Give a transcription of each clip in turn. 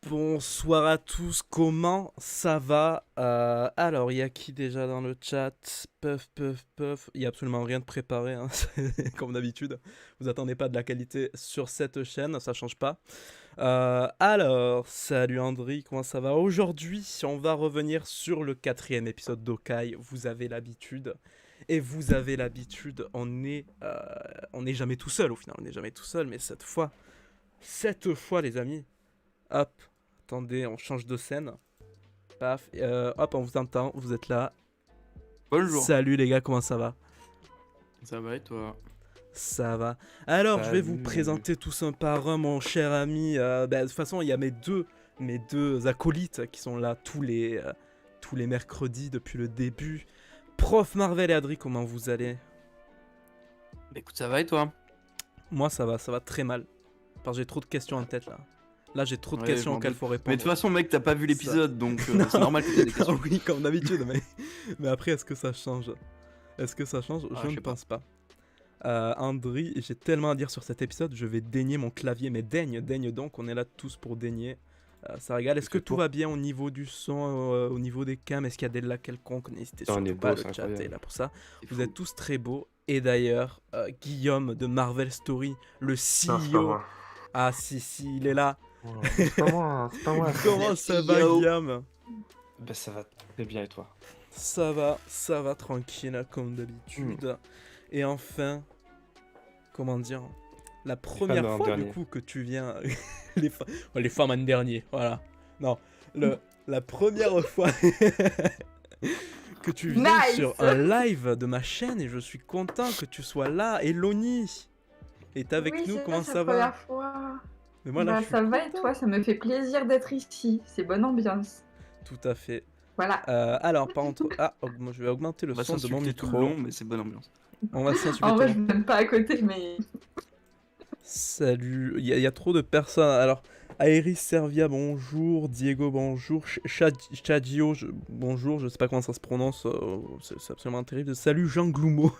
Bonsoir à tous, comment ça va? Alors, il y a qui déjà dans le chat? Puff, puff, puff. Il n'y a absolument rien de préparé, hein, comme d'habitude. Vous attendez pas de la qualité sur cette chaîne, ça change pas. Alors, salut Andri, comment ça va? Aujourd'hui, on va revenir sur le 4e épisode d'Okai. Vous avez l'habitude. Et vous avez l'habitude, on n'est jamais tout seul au final, on n'est jamais tout seul, mais cette fois, les amis, hop, attendez, on change de scène, paf, hop, on vous entend, vous êtes là. Bonjour. Salut les gars, comment ça va? Ça va et toi? Ça va. Alors, je vais vous Salut. présenter tous un par un, mon cher ami. De toute façon, il y a mes deux acolytes qui sont là tous les mercredis depuis le début. Prof Marvel et Adri, comment vous allez? Bah écoute, ça va et toi? Moi, ça va très mal. Parce que j'ai trop de questions en tête là. Là, j'ai trop de Ouais, questions je m'en auxquelles doute. faut répondre. Mais de toute façon, mec, t'as pas vu l'épisode, donc Non. c'est normal que t'aies des Ah questions. oui, comme d'habitude, mais après, est-ce que ça change? Est-ce que ça change? Ah, Je je ne sais pas. pense pas. Andri, j'ai tellement à dire sur cet épisode, je vais dénier mon clavier, mais daigne donc, on est là tous pour daigner. Ça régale. Est-ce que tout va bien au niveau du son, au niveau des cams? Est-ce qu'il y a des lags quelconques? N'hésitez On est surtout beau, pas, c'est le chat est incroyable. là pour ça. C'est Vous fou. êtes tous très beaux. Et d'ailleurs, Guillaume de Marvel Story, le Non, c'est pas CEO. moi. Ah si, il est là. C'est pas moi, c'est pas moi. Comment ça va, CEO. Guillaume? Bah ça va très bien et toi? Ça va tranquille comme d'habitude. Et enfin, comment dire, la première en fois du dernier. coup que tu viens, les femmes en dernier, voilà. Non, la première fois que tu viens Nice. sur un live de ma chaîne et je suis content que tu sois là. Eloni est avec Oui, nous, c'est comment la ça va? première fois. Mais moi là, Bah, je suis ça va et content. toi? Ça me fait plaisir d'être ici. C'est bonne ambiance. Tout à fait. Voilà. Alors par contre, je vais augmenter le On va son de mon s'insulter tout micro. le long, mais c'est bonne ambiance. On va s'insulter En tout vrai, le je long. m'aime pas à côté, mais. Salut, il y a trop de personnes. Alors, Aeris Servia, bonjour. Diego, bonjour. Chadio, bonjour. Je sais pas comment ça se prononce. C'est absolument terrible. Salut, Jean Gloumo.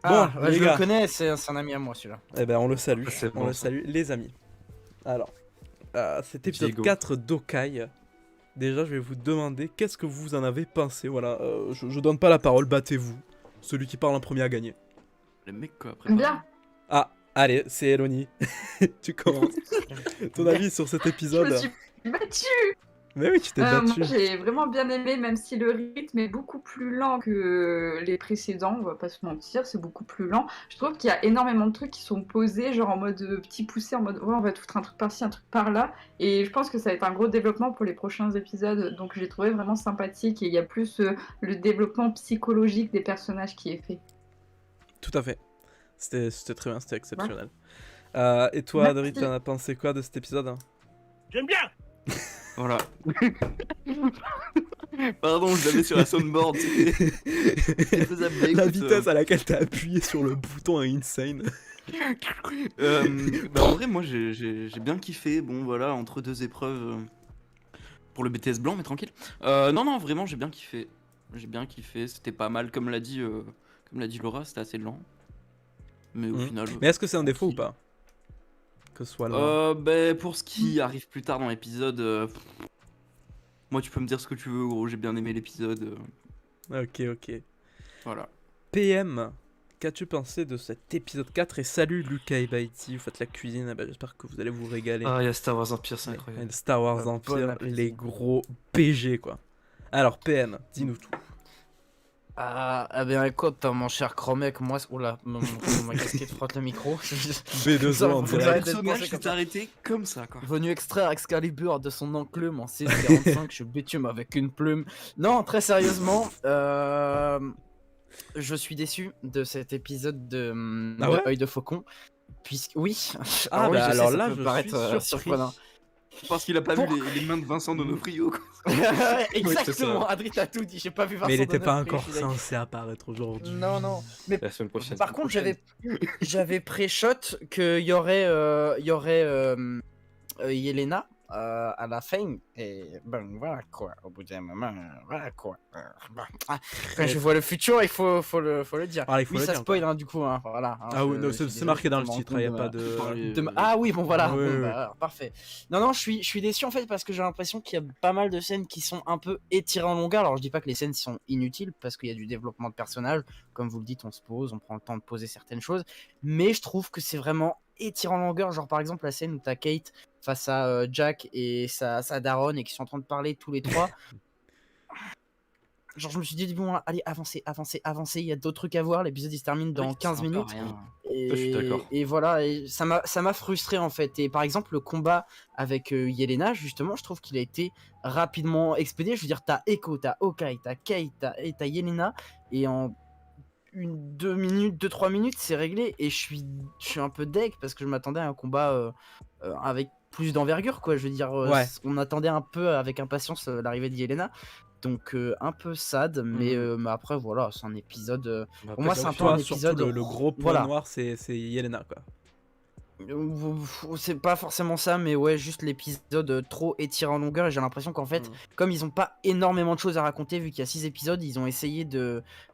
Ah, Bon, ouais, les je gars. le connais, c'est un ami à moi celui-là. Eh ben, on le salue. C'est On bon, le ça. salue, les amis. Alors, cet épisode Diego. 4 d'Okai. Déjà, je vais vous demander qu'est-ce que vous en avez pensé. Voilà, je donne pas la parole, battez-vous. Celui qui parle en premier a gagné. Les mecs, quoi, après. Bien. Ah, allez, c'est Eloni. Tu commences. Ton avis sur cet Je épisode? me suis battue. Mais oui, tu t'es Moi, battu. j'ai vraiment bien aimé, même si le rythme est beaucoup plus lent que les précédents, on va pas se mentir, c'est beaucoup plus lent. Je trouve qu'il y a énormément de trucs qui sont posés, genre en mode petit poussé, en mode ouais, on va te foutre un truc par-ci, un truc par-là. Et je pense que ça va être un gros développement pour les prochains épisodes, donc j'ai trouvé vraiment sympathique et il y a plus le développement psychologique des personnages qui est fait. Tout à fait. C'était très bien, c'était exceptionnel. Et toi, Merci. Adri, t'en as pensé quoi de cet épisode? J'aime bien. Voilà. Pardon, je l'avais sur la soundboard. c'était faisable. Bah, La écoute, vitesse à laquelle t'as appuyé sur le bouton est insane. bah, en vrai, moi j'ai bien kiffé. Bon, voilà, entre deux épreuves pour le BTS blanc, mais tranquille. Non, vraiment, j'ai bien kiffé. J'ai bien kiffé. C'était pas mal, comme l'a dit Laura, c'était assez lent. Mais au Mhm. final. Mais est-ce que c'est un défaut ou pas? Que ce soit là. Bah, pour ce qui arrive plus tard dans l'épisode, moi tu peux me dire ce que tu veux, gros. J'ai bien aimé l'épisode. Ok. Voilà. PM, qu'as-tu pensé de cet épisode 4? Et salut Lucas et Baiti, vous faites la cuisine, eh ben, j'espère que vous allez vous régaler. Ah, il y a Star Wars Empire, c'est Les- incroyable. les Star Wars Bon Empire, appétit. les gros PG quoi. Alors PM, dis-nous tout. Ah bien écoute, mon cher Chromek, moi... Oula, ma casquette frotte le micro. B2O Ça, en faut direct. arrêter de personnage penser comme s'est ça. arrêté comme ça, quoi. Venu extraire Excalibur de son enclume en 645, je bitume avec une plume. Non, très sérieusement, je suis déçu de cet épisode de Ah ouais Œil de Faucon. Puisque... Oui, Ah oui, bah je sais, alors ça là peut je paraître, suis surpris. surprenant. Parce qu'il a pas Pour- vu les mains de Vincent Donofrio, quoi. Exactement, Adri t'as tout dit, j'ai pas vu Vincent Mais il était pas Donofrio, encore je suis d'accord. censé apparaître aujourd'hui. Non, mais La semaine prochaine. par contre, j'avais pré-shot qu'il y aurait Yelena à la fin. Et ben voilà quoi, au bout d'un moment, voilà quoi. Bon. Quand je vois le futur, il faut le dire. Ah, il faut Oui, le ça dire, spoil, quoi. hein, du coup, hein, voilà. Hein, Ah oui, non, je suis c'est désolé, marqué je dans le me rends titre, compte il n'y de a pas ma- de... Ah oui, bon voilà, Ouais, bon, ouais, bah, ouais. alors, parfait. Non, je suis déçu en fait parce que j'ai l'impression qu'il y a pas mal de scènes qui sont un peu étirées en longueur. Alors je dis pas que les scènes sont inutiles parce qu'il y a du développement de personnages. Comme vous le dites, on se pose, on prend le temps de poser certaines choses. Mais je trouve que c'est vraiment étiré en longueur. Genre par exemple la scène où t'as Kate face à Jack et sa daronne et qui sont en train de parler tous les trois. Genre je me suis dit bon allez avancez, il y a d'autres trucs à voir, l'épisode il se termine Oui, dans ça sert 15 un peu à minutes. rien. je suis d'accord. Et voilà, et ça m'a frustré en fait. Et par exemple, le combat avec Yelena, justement, je trouve qu'il a été rapidement expédié. Je veux dire, t'as Echo, t'as Hawkeye, t'as Kate, t'as Yelena, et en 2 minutes, 3 minutes, c'est réglé. Et je suis un peu deg parce que je m'attendais à un combat avec plus d'envergure, quoi. Je veux dire, Ouais. on attendait un peu avec impatience l'arrivée de Yelena. Donc un peu sad, mais après voilà, c'est un épisode. Pour moi, Après, c'est un Donc peu un toi, surtout, épisode. le gros point Voilà. noir, c'est Yelena, quoi. C'est pas forcément ça, mais ouais, juste l'épisode trop étiré en longueur. Et j'ai l'impression qu'en fait, comme ils ont pas énormément de choses à raconter, vu qu'il y a 6 épisodes, ils ont essayé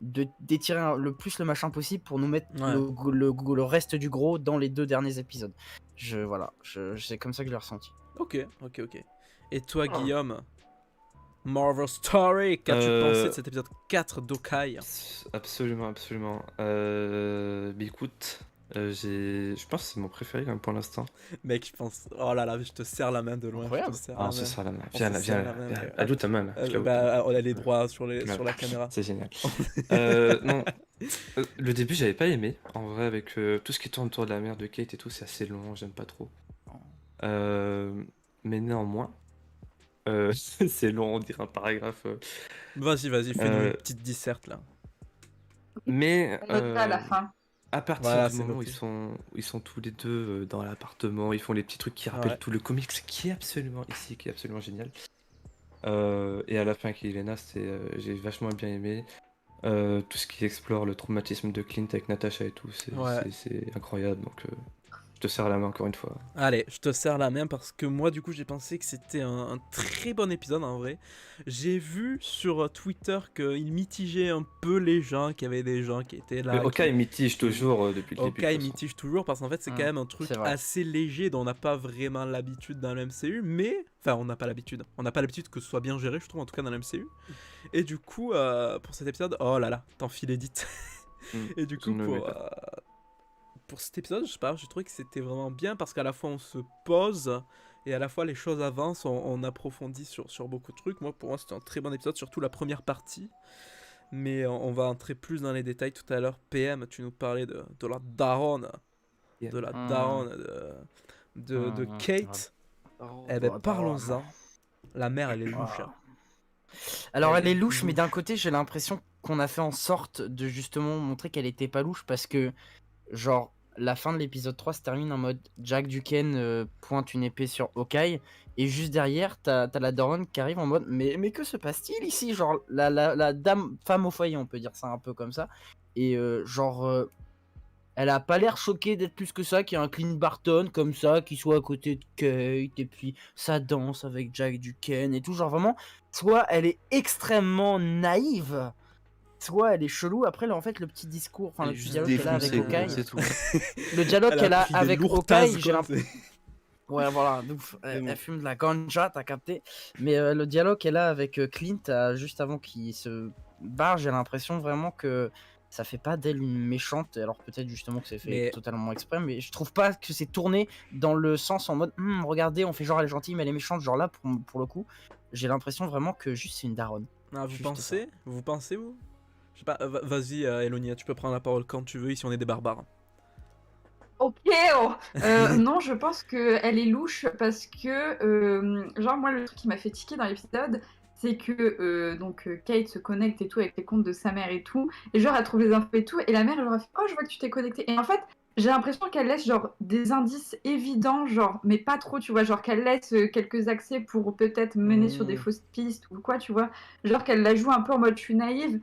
d'étirer le plus le machin possible pour nous mettre Ouais. le reste du gros dans les 2 derniers épisodes. Voilà, c'est comme ça que je l'ai ressenti. Ok. Et toi, Ah. Guillaume, Marvel Story, qu'as-tu pensé de cet épisode 4 d'Okai? Absolument. Mais écoute, je pense que c'est mon préféré quand même pour l'instant. Mec, je pense... Oh là là, je te serre la main de loin, Incroyable. je te serre Ah, la on se main. sert la main. On Viens se là, serre viens la main, là. mec. Alloue ta main là. je la Bah, on a les droits sur Voilà. la caméra. C'est génial. Non, le début j'avais pas aimé. En vrai, avec tout ce qui tourne autour de la mère de Kate et tout, c'est assez long, j'aime pas trop. Mais néanmoins, c'est long, on dirait un paragraphe. Vas-y, fais-nous une Euh, petite disserte, là. Mais On note ça à la fin. à partir Voilà, du c'est moment où noté. ils sont tous les deux dans l'appartement, ils font les petits trucs qui rappellent Ouais. tout le comics, qui est absolument génial. Et à la fin avec Elena, j'ai vachement bien aimé. Tout ce qui explore le traumatisme de Clint avec Natasha et tout, Ouais. c'est incroyable. Donc je te serre la main encore une fois. Allez, je te serre la main parce que moi, du coup, j'ai pensé que c'était un très bon épisode en vrai. J'ai vu sur Twitter qu'il mitigeait un peu les gens, qu'il y avait des gens qui étaient là. Mais Oka, il mitige toujours depuis le début. Ok, de il toute façon. mitige toujours parce qu'en fait, c'est quand même un truc c'est vrai. assez léger dont on n'a pas vraiment l'habitude dans le MCU, mais. Enfin, on n'a pas l'habitude. On n'a pas l'habitude que ce soit bien géré, je trouve, en tout cas dans le MCU. Et du coup, pour cet épisode, oh là là, t'enfiles Edith. Et du Je coup, ne le mets pour cet épisode, je sais pas, j'ai trouvé que c'était vraiment bien parce qu'à la fois on se pose et à la fois les choses avancent, on approfondit sur beaucoup de trucs. Moi, pour moi, c'était un très bon épisode, surtout la première partie. Mais on va entrer plus dans les détails tout à l'heure. PM, tu nous parlais de la daronne. Yeah. De la daronne de Kate. Eh ben, parlons-en. La mère, elle est louche. hein. Alors Elle elle est est louche, mais louche. d'un côté j'ai l'impression qu'on a fait en sorte de justement montrer qu'elle était pas louche parce que genre la fin de l'épisode 3 se termine en mode Jack Duquesne pointe une épée sur Hawkeye et juste derrière t'as la daronne qui arrive en mode mais que se passe-t-il ici, genre la dame femme au foyer, on peut dire ça un peu comme ça, et elle a pas l'air choquée d'être plus que ça, qu'il y a un Clint Barton comme ça, qui soit à côté de Kate, et puis ça danse avec Jack Duquesne et tout. Genre vraiment, soit elle est extrêmement naïve, soit elle est chelou. Après, là, en fait, le petit discours, enfin, Elle le est petit juste dialogue qu'elle a avec défoncée, Hawkeye, c'est tout. le dialogue qu'elle a pris des avec lourds tasses, Hawkeye, j'ai quoi, l'impression. Ouais, voilà, donc, elle fume de la ganja, t'as capté. Mais le dialogue qu'elle a avec Clint, juste avant qu'il se barre, j'ai l'impression vraiment que ça fait pas d'elle une méchante. Alors peut-être justement que c'est fait Mais- totalement exprès, mais je trouve pas que c'est tourné dans le sens en mode regardez, on fait genre elle est gentille, mais elle est méchante. Genre là, pour le coup, j'ai l'impression vraiment que juste c'est une daronne. Ah, vous Juste pensez Vous pensez, vous Je sais pas, vas-y, Elonia, tu peux prendre la parole quand tu veux, ici on est des barbares. Ok, oh. Non, je pense qu'elle est louche parce que, genre, moi, le truc qui m'a fait tiquer dans l'épisode, c'est que Kate se connecte et tout avec les comptes de sa mère et tout, et genre, elle trouve les infos et tout, et la mère, elle leur a fait oh, je vois que tu t'es connecté. Et en fait, j'ai l'impression qu'elle laisse, genre, des indices évidents, genre, mais pas trop, tu vois, genre, qu'elle laisse quelques accès pour peut-être mener sur des fausses pistes ou quoi, tu vois, genre, qu'elle la joue un peu en mode je suis naïve.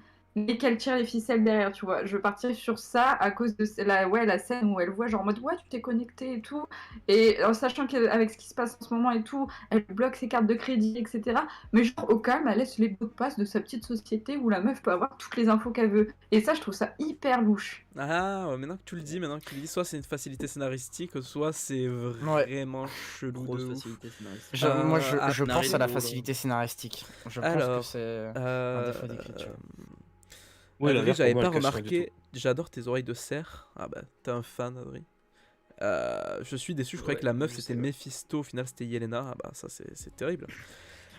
mais qu'elle tire les ficelles derrière, tu vois. Je partirais sur ça à cause de la scène où elle voit genre en mode ouais, tu t'es connecté et tout, et en sachant qu'avec ce qui se passe en ce moment et tout, elle bloque ses cartes de crédit, etc. Mais genre au calme, elle laisse les mots de passe de sa petite société où la meuf peut avoir toutes les infos qu'elle veut. Et ça, je trouve ça hyper louche. Ah, ouais, maintenant que tu le dis, soit c'est une facilité scénaristique, soit c'est Ouais. vraiment chelou Grosse de ouf. facilité scénaristique. Moi, je Ah, pense Naruto, à la là. facilité scénaristique. Je pense Alors, que c'est un Euh, défaut d'écriture. Ouais, la Adri, mère, pour j'avais moi, pas elle cache rien du remarqué, j'adore tes oreilles de cerf. Ah bah, t'es un fan, Adri. Je suis déçu, je croyais Ouais, que la meuf je c'était sais, ouais. Mephisto, au final c'était Yelena. Ah bah, ça c'est terrible.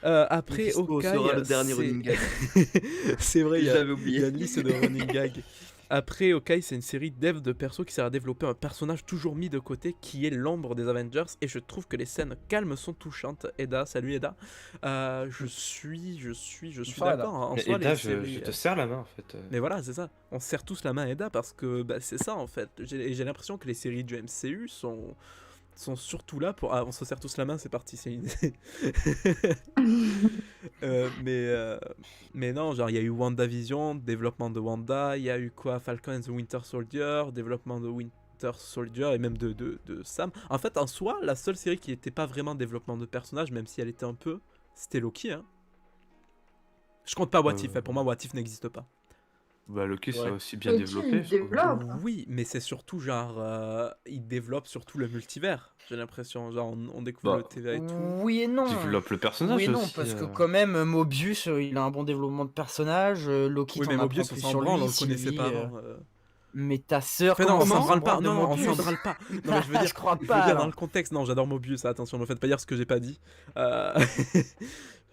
Après, Mephisto Hawkeye, sera le dernier c'est- running gag. c'est vrai, Je il y a l'avais oublié. une liste de running gags. Après, Hawkeye, c'est une série dev de perso qui sert à développer un personnage toujours mis de côté qui est l'ombre des Avengers. Et je trouve que les scènes calmes sont touchantes. Eda, salut Eda. Je suis Bonsoir, d'accord. En Mais soi, Eda, les je séries, te serre la main en fait. mais voilà, c'est ça. On serre tous la main à Eda parce que bah, c'est ça en fait. J'ai l'impression que les séries du MCU sont surtout là pour. Ah, on se serre tous la main, c'est parti. C'est une... Euh, mais, euh, mais non, genre il y a eu WandaVision, développement de Wanda, il y a eu quoi, Falcon and the Winter Soldier, développement de Winter Soldier et même de Sam. En fait, en soi, la seule série qui n'était pas vraiment développement de personnage, même si elle était un peu, c'était Loki. Hein. Je compte pas What If, hein. Pour moi What If n'existe pas. Bah, Loki, c'est Ouais. aussi bien Loki, développé. il je trouve. développe. Oui, mais c'est surtout genre, il développe surtout le multivers, j'ai l'impression. Genre on découvre Bah, le TVA et tout. Oui et non. Développe le personnage Oui et non, aussi. parce que quand même, Mobius, il a un bon développement de personnage. Loki, Oui, mais t'en apprends Mobius, on plus s'en sur branle, lui. on le connaissait Sylvie, pas avant. Mais ta sœur, Mais non, comment on s'en ça branle pas, de non, non, on Mobius s'en branle pas. Non, mais je veux dire, je crois je veux pas. dire dans alors. le contexte, non, j'adore Mobius, attention, ne me faites pas dire ce que j'ai pas dit. Euh,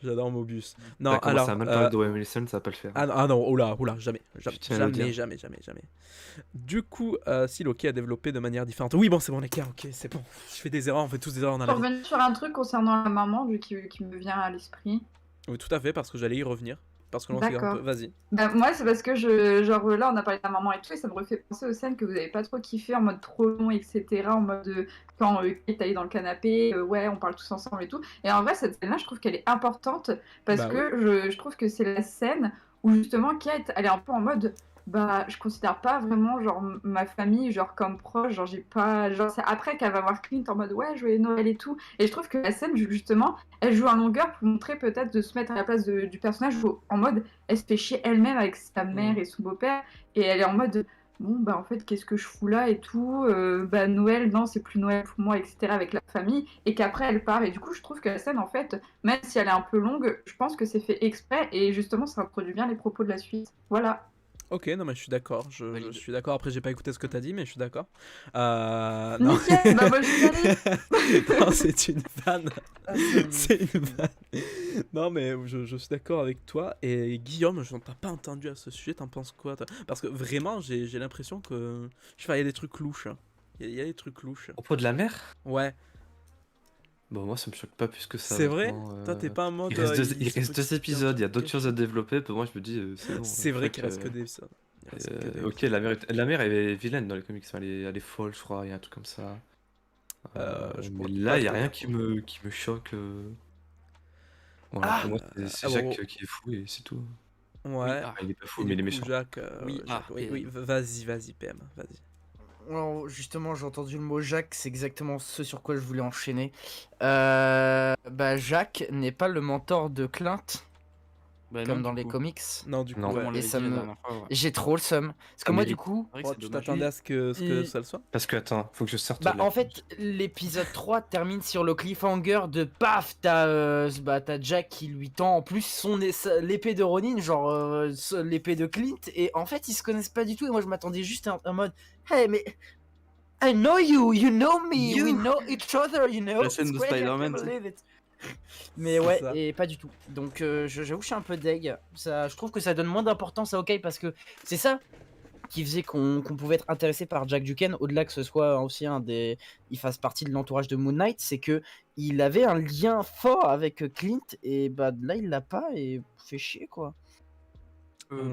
J'adore Mobius. Non, T'as commencé alors. à mal parler de Owen Wilson, ça va pas le faire. Ah non, oula, jamais. Jamais, Je tiens à le dire. jamais. Du coup, si Loki a développé de manière différente. Oui, bon, c'est bon, les gars, ok, c'est bon. Je fais des erreurs, on fait tous des erreurs dans la Pour vie. revenir sur un truc concernant la maman, vu qui me vient à l'esprit. Oui, tout à fait, parce que j'allais y revenir. Parce que l'on s'égare un peu. D'accord. Vas-y. Bah, moi, c'est parce que genre là, on a parlé de la maman et tout, et ça me refait penser aux scènes que vous avez pas trop kiffé en mode trop long, etc. En mode quand Kate est dans le canapé, ouais, on parle tous ensemble et tout. Et en vrai, cette scène-là, je trouve qu'elle est importante parce Bah que je trouve que c'est la scène où justement Kate, elle est un peu en mode. Bah, je considère pas vraiment genre ma famille genre comme proche, genre j'ai pas genre c'est après qu'elle va voir Clint en mode ouais, joyeux Noël et tout, et je trouve que la scène justement elle joue en longueur pour montrer peut-être de se mettre à la place du personnage en mode elle se fait chier elle-même avec sa mère et son beau-père, et elle est en mode bon bah en fait qu'est-ce que je fous là et tout, bah Noël non c'est plus Noël pour moi, etc. avec la famille, et qu'après elle part, et du coup je trouve que la scène en fait même si elle est un peu longue, je pense que c'est fait exprès et justement ça introduit bien les propos de la suite, voilà. Ok, non, mais je suis d'accord. Je Valide. suis d'accord. Après, j'ai pas écouté ce que t'as dit, mais je suis d'accord. Non. Nickel, bah moi je suis allée. Non, c'est une vanne. C'est une vanne. Non, mais je suis d'accord avec toi. Et Guillaume, je t'ai pas entendu à ce sujet. T'en penses quoi, toi? Parce que vraiment, j'ai l'impression que. Je sais pas, il y a des trucs louches. Hein. Il y a des trucs louches. À propos de la mère, Ouais. bon, moi ça me choque pas plus que ça. C'est vrai? honnêtement, Toi, t'es pas en mode. Il reste deux, il se peut deux qu'il y ait un épisodes, il y a truc d'autres choses à caché. développer. Pour moi, je me dis, c'est bon. C'est vrai fuck, qu'il reste que des épisodes. Il reste que des Ok, la mère est vilaine dans les comics. Enfin, elle est folle, je crois. Il y a un truc comme ça. Je Mais pourrais là, pas il y a trop rien dire. qui me choque. Voilà, Ah pour moi, c'est ah, Jacques bon, qui est fou et c'est tout. ouais. ah, Il est pas fou, Et mais il du est coup, méchant. Jacques. Oui, Jacques, ah, oui, PM. oui, vas-y, PM, vas-y. Alors, justement, j'ai entendu le mot Jacques, c'est exactement ce sur quoi je voulais enchaîner. Bah, Jacques n'est pas le mentor de Clint, Bah comme non, dans du les coup. comics. Non, du coup, Non. ouais. Comme on Et l'avait ça dit la me- dernière fois. Ouais. J'ai trop le seum. Parce que Ah, moi, mais du coup, C'est vrai que Oh, c'est tu dommage. t'attendais à ce que il- ça le soit? Parce que, attends, faut que je sorte bah, de la en fait, l'épisode 3 termine sur le cliffhanger de paf, t'as Jack qui lui tend en plus l'épée de Ronin, genre l'épée de Clint, et en fait, ils se connaissent pas du tout, et moi je m'attendais juste à un mode, hey, mais I know you, you know me, we You. know each other, you know, La scène it's de crazy, I Spider-Man, can't tu sais. believe it. Mais C'est ouais, ça. et pas du tout. Donc j'avoue que je suis un peu deg. Ça, je trouve que ça donne moins d'importance à Hawkeye parce que c'est ça qui faisait qu'on pouvait être intéressé par Jack Duquesne, au-delà que ce soit aussi il fasse partie de l'entourage de Moon Knight, c'est que il avait un lien fort avec Clint, et bah là il l'a pas, et fait chier quoi.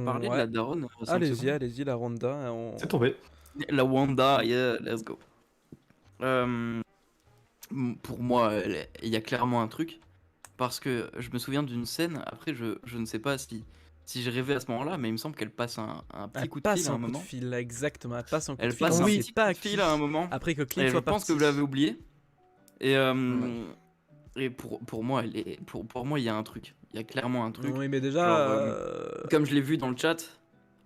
Parler de Ouais. la daronne. 5 Allez-y, secondes. allez-y, la Ronda. C'est tombé. La Wanda, yeah, let's go. Pour moi, il y a clairement un truc. Parce que je me souviens d'une scène, après je ne sais pas si si je rêvais à ce moment-là, mais il me semble qu'elle passe un petit Elle coup de passe fil à un un coup de moment. fil, là, exactement. Elle passe un coup de Elle fil. passe On un sait petit pas coup à de fil qui. à un moment. Après que Clint Et je soit pense que parti. vous l'avez oublié. Et, Ouais. et pour moi, pour moi, il y a un truc. Il y a clairement un truc. Oui, mais déjà. Genre, comme je l'ai vu dans le chat,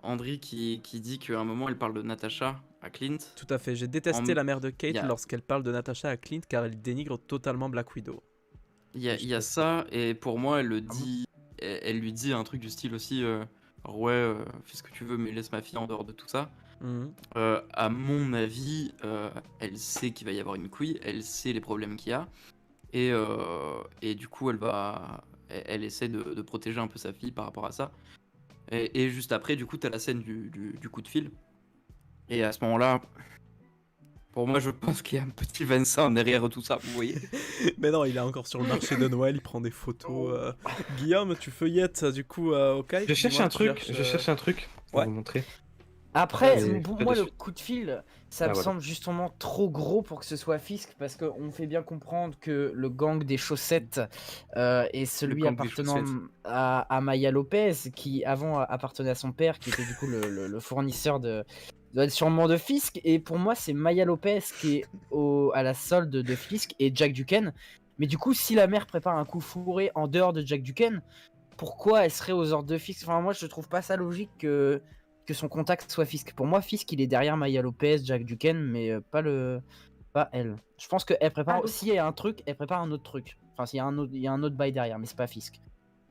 Andri qui dit qu'à un moment, elle parle de Natasha à Clint. Tout à fait. J'ai détesté En- la mère de il Kate y a- lorsqu'elle parle de Natasha à Clint car elle dénigre totalement Black Widow. Il y a ça, et pour moi, elle le dit. Elle lui dit un truc du style aussi ouais, fais ce que tu veux, mais laisse ma fille en dehors de tout ça. Mhm. À mon avis, elle sait qu'il va y avoir une couille, elle sait les problèmes qu'il y a, et du coup, elle essaie de protéger un peu sa fille par rapport à ça. Et juste après, du coup, t'as la scène du coup de fil. Et à ce moment-là, pour moi, je pense qu'il y a un petit Vincent derrière tout ça, vous voyez. Mais non, il est encore sur le marché de Noël, il prend des photos. Guillaume, tu feuillettes du coup ok. Je cherche Dis-moi, un tu truc, cherches, je cherche un truc pour ouais. vous montrer. Après, Ouais, pour pas moi, de le suite. coup de fil, ça Ah, me voilà. semble justement trop gros pour que ce soit Fisk, parce qu'on fait bien comprendre que le gang des chaussettes est celui gang des appartenant chaussettes. à Maya Lopez, qui avant appartenait à son père, qui était du coup le fournisseur doit être sûrement de Fisk. Et pour moi, c'est Maya Lopez qui est à la solde de Fisk et Jack Duquesne. Mais du coup, si la mère prépare un coup fourré en dehors de Jack Duquesne, pourquoi elle serait aux ordres de Fisk? Enfin, moi, je trouve pas ça logique que son contact soit Fisk. Pour moi, Fisk, il est derrière Maya Lopez, Jack Duquesne, mais pas elle. Je pense qu'elle prépare, Ah, s'il y a un truc, elle prépare un autre truc. Enfin, s'il y a il y a un autre bail derrière, mais c'est pas Fisk.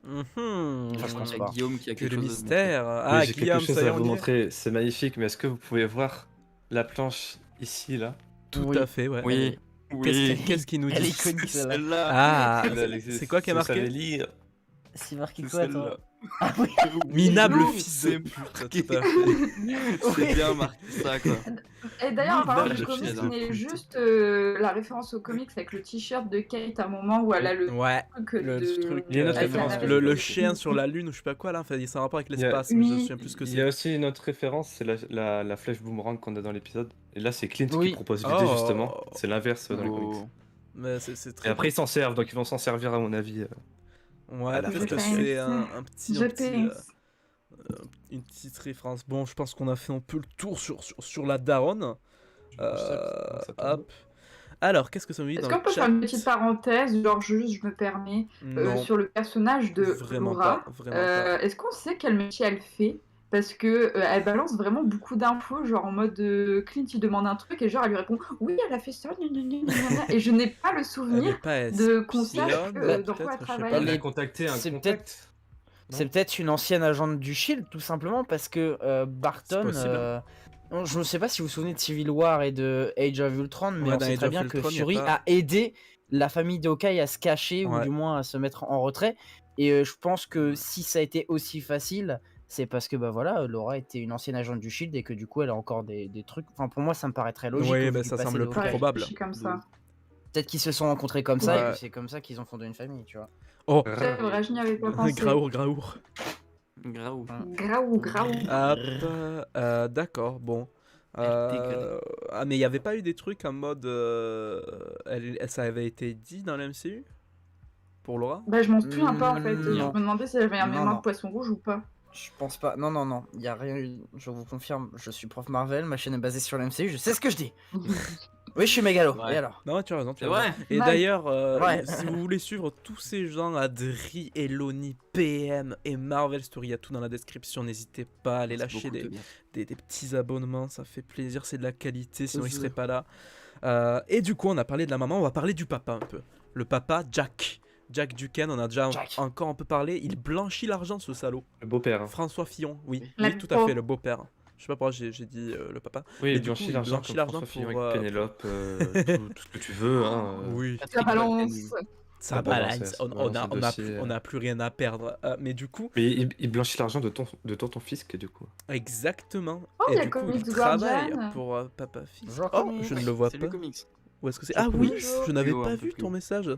Mhm. Enfin, je pense Il y pas. a Guillaume qui a Que quelque le chose à se montrer. mystère. Oui, Ah, j'ai Guillaume, quelque chose ça y est, à on vous y est. montrer, c'est magnifique, mais est-ce que vous pouvez voir la planche ici, là? Tout Oui. à fait, ouais. Oui, Qu'est-ce qu'il nous Elle dit est iconique, celle-là. celle-là. Ah, Celle-là, c'est quoi qui est si vous savez marqué? lire, C'est marqué C'est quoi, celle-là. toi? Ah oui, Minable Loup, fils de c'est pute, marqué. tout à fait. C'est Oui. bien marqué ça, quoi. Et d'ailleurs, en parlant Minable du fils comics, de on est pute. juste la référence au comics avec le t-shirt de Kate à un moment où elle a le Ouais, truc le de... truc, Il y a une autre avec la référence navette. que le, j'ai le pas chien sur la lune ou je sais pas quoi là, enfin, c'est un rapport avec Il y a- l'espace, mais je me Oui. souviens plus ce que il y c'est. a aussi une autre référence, c'est la flèche boomerang qu'on a dans l'épisode. Et là, c'est Clint Oui. qui propose l'idée, Oh. justement. C'est l'inverse dans les comics. Oh. Mais c'est Et très. après, ils s'en servent, donc ils vont s'en servir, à mon avis. Ouais, à la peut-être fin. que Je c'est pense. un Je petit, pense. une petite référence. Bon, je pense qu'on a fait un peu le tour sur la daronne. Hop. Alors, qu'est-ce que ça me dit Est-ce dans qu'on le peut chat? faire une petite parenthèse, genre juste, je me permets, Non, sur le personnage de vraiment Laura. pas, vraiment pas. Est-ce qu'on sait quel métier elle fait? Parce que elle balance vraiment beaucoup d'infos, genre en mode Clint il demande un truc et genre elle lui répond oui elle a fait ça, gna, gna, gna, gna, gna. Et je n'ai pas le Elle est souvenir pas de qu'on sache espionne, dans quoi elle peut-être, je sais travaille. pas. Elle a est- contacté un c'est contact. C'est peut-être une ancienne agente du Shield, tout simplement, parce que Barton. possible. Je ne sais pas si vous vous souvenez de Civil War et de Age of Ultron, mais Ouais, on dans sait Age très of bien que Ultron, y a Fury pas- a aidé la famille de Hawkeye à se cacher ou Ouais. du moins à se mettre en retrait. Et je pense que si ça a été aussi facile, c'est parce que bah voilà, Laura était une ancienne agente du Shield et que du coup elle a encore des trucs. Enfin pour moi ça me paraît très logique. Oui, au vu bah, du ça passé semble de le plus Hawkeye. probable. Je suis comme ça. Peut-être qu'ils se sont rencontrés comme ça et Ouais. que c'est comme ça qu'ils ont fondé une famille, tu vois. Oh, C'est vrai, je n'y avais pas pensé. Graour. Graou. Graou, graou. Hop, d'accord, bon. Ah, mais il n'y avait pas eu des trucs en mode. Ça avait été dit dans la MCU? Pour Laura? Bah, je m'en souviens pas en fait. Je Non. me demandais si elle avait un Non, mémoire non. de poisson rouge ou pas. Je pense pas. Non. Il y a rien eu. Je vous confirme, je suis prof Marvel, ma chaîne est basée sur l'MCU, je sais ce que je dis. Oui, je suis mégalo. Ouais. Et alors? Non, tu as raison. C'est vrai. Et Mal. d'ailleurs, Ouais. si vous voulez suivre tous ces gens, Adri, Eloni, PM et Marvel Story, il y a tout dans la description. N'hésitez pas à aller lâcher des petits abonnements, ça fait plaisir, c'est de la qualité, sinon ils seraient pas là. Et du coup, on a parlé de la maman, on va parler du papa un peu. Le papa, Jack. Jack Duquesne, on a déjà encore un peu parlé. Il blanchit l'argent, ce salaud. Le beau-père. Hein. François Fillon, oui, La oui, tout à pauvre. fait, le beau-père. Je sais pas pourquoi j'ai dit le papa. Oui, Et il du blanchit coup, il l'argent blanchit comme l'argent François Fillon pour, avec Pénélope, tout ce que tu veux. Hein, Oui, Ça balance. ça Ça balance, balance. ça On balance a, le on a dossier. plus, on a plus rien à perdre. Mais du coup, Mais il blanchit l'argent de tonton Fisk, du coup. exactement. Oh, il Et y a du coup, il Comics travaille Guardian. pour Papa Fils. Bonjour, Oh, Comics. je ne le vois C'est pas. le comics. Où est-ce que c'est? Sur Ah oui, Bonjour. je n'avais Plus haut, pas un peu vu plus ton haut. message.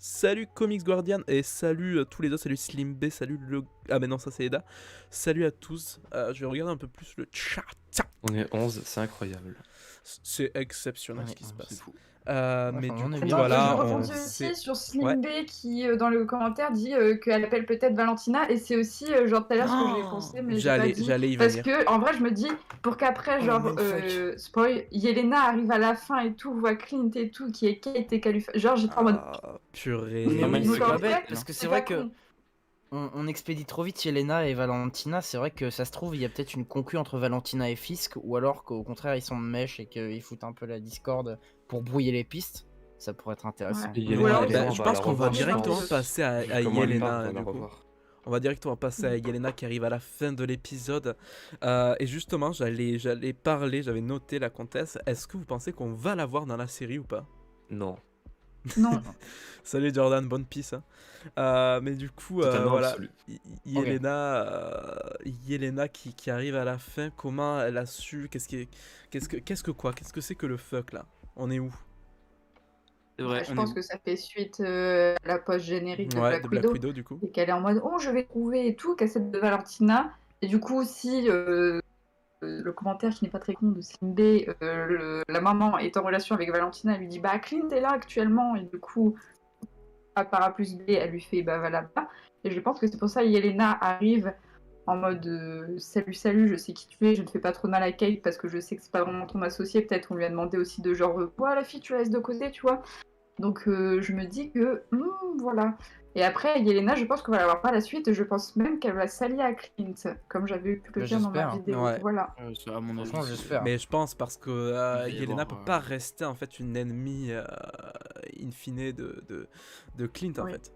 Salut Comics Guardian et salut tous les autres. Salut Slim B, salut le. Ah, mais non, ça c'est Eda. Salut à tous. Je vais regarder un peu plus le chat. On est 11, c'est incroyable. C'est exceptionnel ce Ouais, qui se C'est passe. fou. Mais enfin, du on est coup, bien. voilà, je on- rebondis c'est... aussi sur Slim Ouais. B qui, dans le commentaire, dit qu'elle appelle peut-être Valentina. Et c'est aussi, genre tout à l'heure, ce que j'ai Oh, pensé, mais j'ai pas dit. j'allais y Parce venir. que, en vrai, je me dis, pour qu'après, Oh, genre, mindfuck. spoil, Yelena arrive à la fin et tout, voit Clint et tout, qui est Kate et qu'elle lui fait. Genre, j'étais en mode. Ah, purée. Mais oui, mindfuck, c'est Donc, pas en bête vrai, parce que c'est pas vrai que con. on expédie trop vite Yelena et Valentina. C'est vrai que ça se trouve, il y a peut-être une concu entre Valentina et Fisk, ou alors qu'au contraire, ils sont de mèche et qu'ils foutent un peu la discorde pour brouiller les pistes. Ça pourrait être intéressant. Ouais. Et Ou Yelena alors, également, Ben, on je va pense la qu'on va revoir, je directement pense. passer à Vu comment elle parle, Yelena, on va la du coup. revoir. On va directement passer à Yelena qui arrive à la fin de l'épisode. Et justement, j'allais parler, j'avais noté la comtesse. Est-ce que vous pensez qu'on va la voir dans la série ou pas? Non. Non. Salut Jordan, bonne pisse. Hein. Mais du coup, Totalement voilà, absolu. Yelena qui arrive à la fin, comment elle a su, qu'est-ce que c'est que le fuck là? On est où? C'est vrai, Je on pense est que ça fait suite à la post-générique de Ouais, Black de Black Widow. Widow du coup. Et qu'elle est en mode oh je vais trouver et tout, cassette de Valentina. Et du coup si le commentaire qui n'est pas très con de Slim B, la maman est en relation avec Valentina, elle lui dit bah Clint est là actuellement et du coup A par A plus B elle lui fait bah va là-bas. Et je pense que c'est pour ça Yelena arrive en mode salut salut je sais qui tu es, je ne fais pas trop de mal à Kate parce que je sais que c'est pas vraiment ton associé, peut-être on lui a demandé aussi de genre ouais la fille tu la laisses de côté tu vois. Donc je me dis que voilà. Et après, Yelena, je pense qu'on va la voir par la suite. Je pense même qu'elle va s'allier à Clint, comme j'avais pu le Bah, dire dans ma j'espère. vidéo. Ouais. Voilà. ça, à mon avis. Franchement, j'espère. Mais je pense parce que Il va y Yelena avoir, peut pas rester en fait une ennemie in fine de Clint en Oui. fait.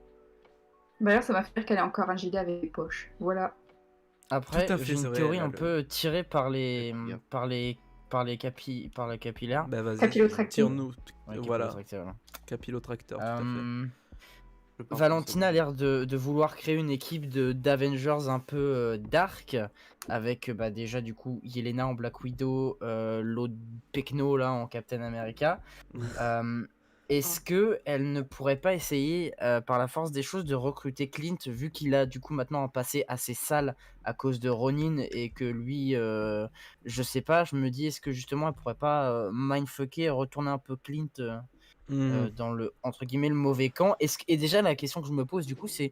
D'ailleurs, ça m'a fait rire qu'elle ait encore un giga avec les poches. Voilà. Après, Tout à fait, j'ai c'est une vrai, théorie là, un peu tirée par les Bien. par les capillaires. Bah vas-y, Capillotracté. tire-nous. Ouais, Voilà, capillotracté, voilà. capillotracteur, tout à fait. Je pense Valentina a que l'air de vouloir créer une équipe d'Avengers un peu dark, avec bah, déjà du coup Yelena en Black Widow, l'autre Pecno là en Captain America. Est-ce que elle ne pourrait pas essayer par la force des choses de recruter Clint, vu qu'il a du coup maintenant un passé assez sale à cause de Ronin et que lui, je sais pas, je me dis est-ce que justement elle pourrait pas mindfucker et retourner un peu Clint dans le entre guillemets le mauvais camp. Et déjà la question que je me pose du coup c'est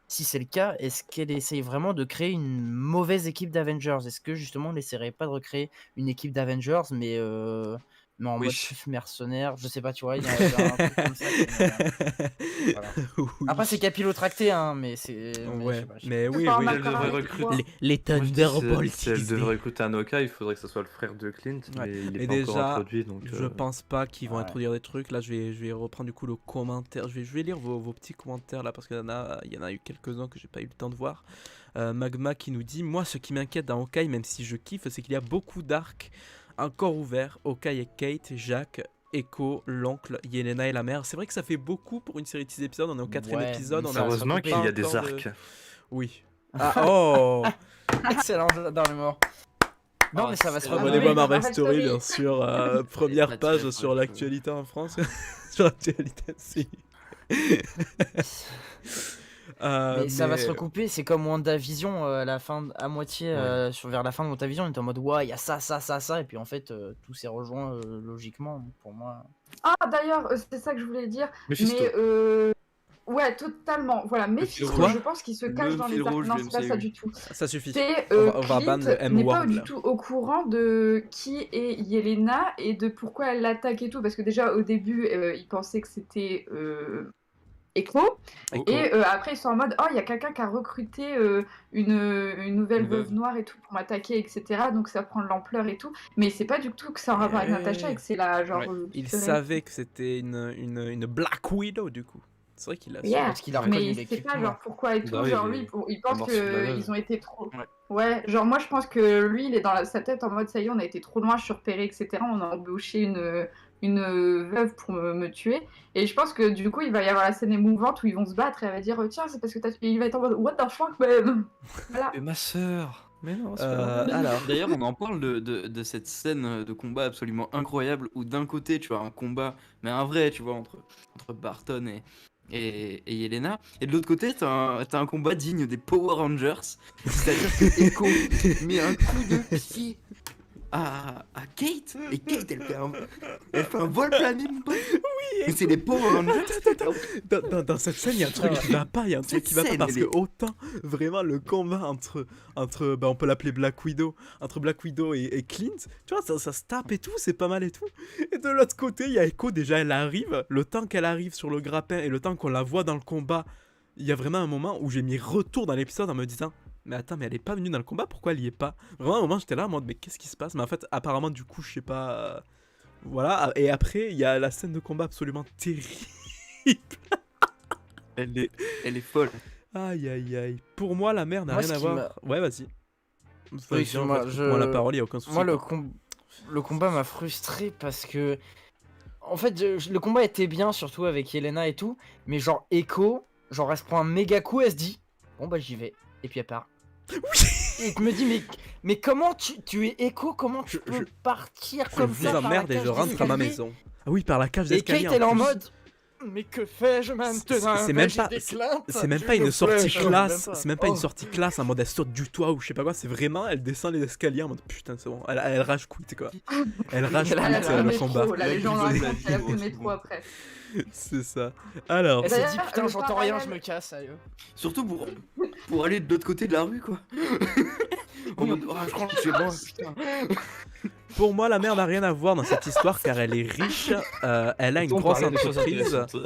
si c'est le cas, est-ce qu'elle essaye vraiment de créer une mauvaise équipe d'Avengers? Est-ce que justement on n'essaierait pas de recréer une équipe d'Avengers mais en mode Oui. plus mercenaire? Je sais pas, tu vois, il y a un truc comme ça qui me- voilà. Après c'est capillotracté hein, mais c'est mais je Ouais, sais pas, je sais mais pas. oui, Pas oui. un Elle devrait macaron, recruter- quoi. Les Moi, je dis, Thunderbolts si elle XD. devrait recruter un Hawkeye, il faudrait que ce soit le frère de Clint, Ouais. mais il Et est pas encore déjà, introduit, donc... je pense pas qu'ils vont Ouais. introduire des trucs. Là, je vais reprendre du coup le commentaire. Je vais lire vos petits commentaires là parce qu'il y en a eu quelques-uns que j'ai pas eu le temps de voir. Magma qui nous dit moi, ce qui m'inquiète dans Hawkeye, même si je kiffe, c'est qu'il y a beaucoup d'arcs encore ouverts. Hawkeye et Kate, Jacques, Echo, l'oncle, Yelena et la mère. C'est vrai que ça fait beaucoup pour une série de 6 épisodes. On est au 4ème Ouais, épisode. mais On ça a va se Heureusement recouper. qu'il y a pas des encore de- arcs. Oui. Ah oh. Excellent dans le mort. Non mais ça va se c'est vrai. recouper. Abonnez-vous à Marvel Marvel Story, Story. bien sûr. Première Là, tu page vas sur voir, l'actualité en France. Sur l'actualité, si. Mais ça va se recouper, c'est comme WandaVision à la fin, à moitié vers la fin de WandaVision, on était en mode ouais, il y a ça, et puis en fait tout s'est rejoint logiquement pour moi. Ah d'ailleurs, c'est ça que je voulais dire. Mephisto. Mais ouais, totalement. Voilà, Mephisto, Quoi je pense qu'il se cache Le dans les fil arcs. rouge Non, du c'est pas ça MCU. du tout. Ça suffit. C'est On va ban Clint le n'est pas M-word, du là. tout au courant de qui est Yelena et de pourquoi elle l'attaque et tout, parce que déjà au début il pensait que c'était Echo, Echo. et après ils sont en mode oh il y a quelqu'un qui a recruté une nouvelle Une veuve. veuve noire et tout pour m'attaquer etc. Donc ça prend de l'ampleur et tout, mais c'est pas du tout que ça en rapport avec Natasha et que c'est la genre. Ouais. Il différente. savait que c'était une Black Widow, du coup. C'est vrai qu'il a su. Yeah. Parce qu'il a reconnu Mais il sait l'équipe. pas genre pourquoi et tout, Bah oui, genre il lui est- il pense mort sur la veuve. qu'ils ont été trop. Ouais. Ouais, genre moi je pense que lui il est dans sa tête en mode ça y est on a été trop loin, je suis repéré etc. On a embauché une veuve pour me tuer, et je pense que du coup il va y avoir la scène émouvante où ils vont se battre et elle va dire tiens c'est parce que et il va être en mode what the fuck man. Voilà. Et ma sœur. Mais non, c'est pas grave. Alors, D'ailleurs, on en parle de cette scène de combat absolument incroyable où d'un côté tu as un combat, mais un vrai, tu vois, entre Barton et Yelena, et de l'autre côté t'as un combat digne des Power Rangers, c'est-à-dire que Echo met un coup de pied à Kate. Et Kate, elle fait un vol plané, mon pote. Mais c'est les pauvres Rangers. Dans cette scène, il y a un truc qui va pas, il y a un truc Cette qui va pas scène, parce elle que autant vraiment le combat entre bah, on peut l'appeler Black Widow, entre Black Widow et Clint, tu vois, ça se tape et tout, c'est pas mal et tout. Et de l'autre côté, il y a Echo, déjà elle arrive, le temps qu'elle arrive sur le grappin et le temps qu'on la voit dans le combat, il y a vraiment un moment où j'ai mis retour dans l'épisode en me disant mais attends, mais elle est pas venue dans le combat, pourquoi elle y est pas? Vraiment, à un moment, j'étais là en mode mais qu'est-ce qui se passe? Mais en fait, apparemment, du coup, je sais pas. Voilà, et après, il y a la scène de combat absolument terrible. Elle est folle. Aïe aïe aïe. Pour moi, la mère n'a Moi, rien ce à qui voir. Ouais, vas-y. Vas-y, excuse-moi, moi la parole, il y a aucun souci. Moi, quoi. le combat m'a frustré parce que. En fait, le combat était bien, surtout avec Yelena et tout. Mais genre, Echo, genre, elle se prend un méga coup, elle se dit bon, bah, j'y vais. Et puis elle part. Et je me dis, mais comment tu es Echo, comment tu peux partir Je comme vis ça en par la merde et cage je rentre à ma d'escalier maison. Ah oui, par la cage Et d'escalier. Kate, elle est en plus. mode mais que fais-je maintenant C'est même pas- C'est même pas une sortie classe, c'est même pas une sortie classe en mode elle saute du toit ou je sais pas quoi, c'est vraiment elle descend les escaliers en mode putain c'est bon, elle rage quit quoi. Elle rage Elle a- quit elle a le combat. La légende Elle a raconte vu qu'elle a la pris le vie, métro bon. après. C'est ça. Alors, Elle s'est dit D'ailleurs, putain le j'entends rien, je parallèle- me casse, sérieux. Surtout pour aller de l'autre côté de la rue, quoi. En mode, oh, je rentre chez moi, putain. pour moi la mère n'a rien à voir dans cette histoire car elle est riche, elle a une On grosse parlait des choses entreprise intéressantes.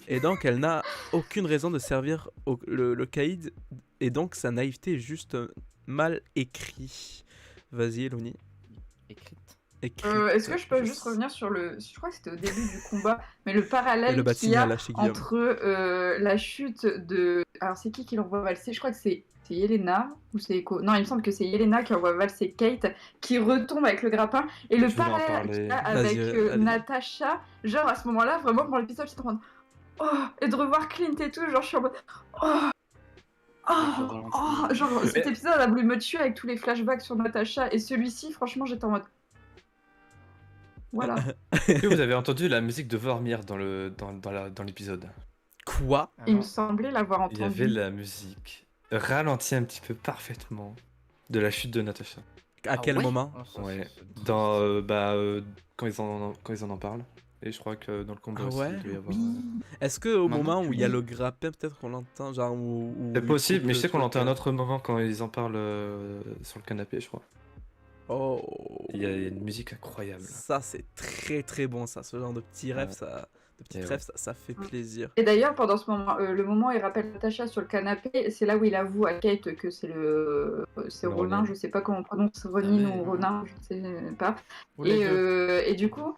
et donc elle n'a aucune raison de servir le caïd et donc sa naïveté est juste mal écrit. Vas-y Eloni. Écrite. Écrite, Est-ce que je peux juste revenir sur je crois que c'était au début du combat, mais le Et parallèle le qu'il y a batignolles chez Guillaume. entre la chute de... Alors c'est qui l'envoie valser? Je crois que c'est Yelena ou c'est Echo? Non, il me semble que c'est Yelena qui envoie valser Kate, qui retombe avec le grappin. Et le Je vais en parallèle parler. qu'il y a Vas-y, avec allez. Natasha, genre à ce moment-là, vraiment pour l'épisode, j'étais en mode... Oh, et de revoir Clint et tout, genre je suis en mode... Oh, genre cet épisode a voulu me tuer avec tous les flashbacks sur Natasha, et celui-ci, franchement, j'étais en mode... Voilà. Est-ce que vous avez entendu la musique de Vormir dans l'épisode? Quoi? Ah Il non. me semblait l'avoir Il y entendu. avait la musique ralentie un petit peu parfaitement de la chute de Natasha. À quel ouais moment? Oh, ça, Ouais. c'est- Dans quand ils en parlent. Et je crois que dans le combat Ah aussi, ouais? il doit y avoir. Est-ce que au Maintenant moment que où tu il y a dis. le grappin, peut-être qu'on l'entend, genre où C'est il possible, coupe mais je le sais qu'on truc, l'entend à un autre moment quand ils en parlent sur le canapé, je crois. Oh. Il y a une musique incroyable. Ça c'est très très bon ça, ce genre de petits rêves, Ouais. ça, de petits Et rêves, ça fait plaisir. Et d'ailleurs, pendant ce moment, le moment où il rappelle Natasha sur le canapé, c'est là où il avoue à Kate que c'est c'est Le Ronin, Ronin. je sais pas comment on prononce, Ronin ouais. ou Ronin, je sais pas. Ou les deux. Et du coup,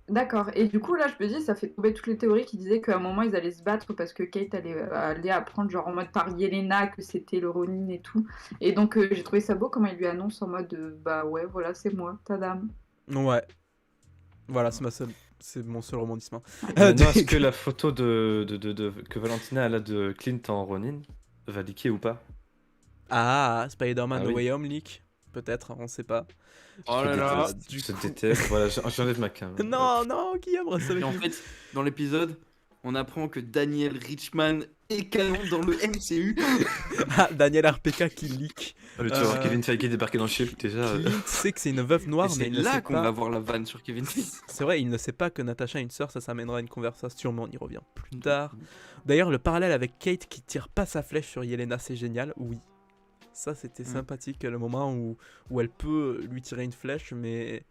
d'accord. Et du coup, là, je me dis, ça fait tomber toutes les théories qui disaient qu'à un moment, ils allaient se battre parce que Kate allait apprendre, genre en mode par Yelena, que c'était le Ronin et tout. Et donc, j'ai trouvé ça beau comment il lui annonce en mode, bah ouais, voilà, c'est moi, ta dame. Ouais. Voilà, c'est mon seul rebondissement. Maintenant, est-ce que la photo que Valentina a de Clint en Ronin va leaker ou pas? Ah, Spider-Man Ah No oui. Way Home leak, peut-être, on sait pas. Oh là là. Du Je te coup- déteste. Voilà, j'enlève ma cam. Non, non, Guillaume, reste avec Et en nous. fait, dans l'épisode, on apprend que Daniel Richman est canon dans le MCU. Ah, Daniel RPK qui leak. Tu vas voir Euh, Kevin Feige débarquer dans le Shield déjà. Clint sait que c'est une veuve noire, Et mais c'est il ne là sait qu'on pas. va voir la vanne sur Kevin Feige. C'est vrai, il ne sait pas que Natasha a une sœur, ça amènera une conversation, mais on y revient plus tard. D'ailleurs, le parallèle avec Kate qui tire pas sa flèche sur Yelena, c'est génial, oui. Ça, c'était sympathique, le moment où elle peut lui tirer une flèche, mais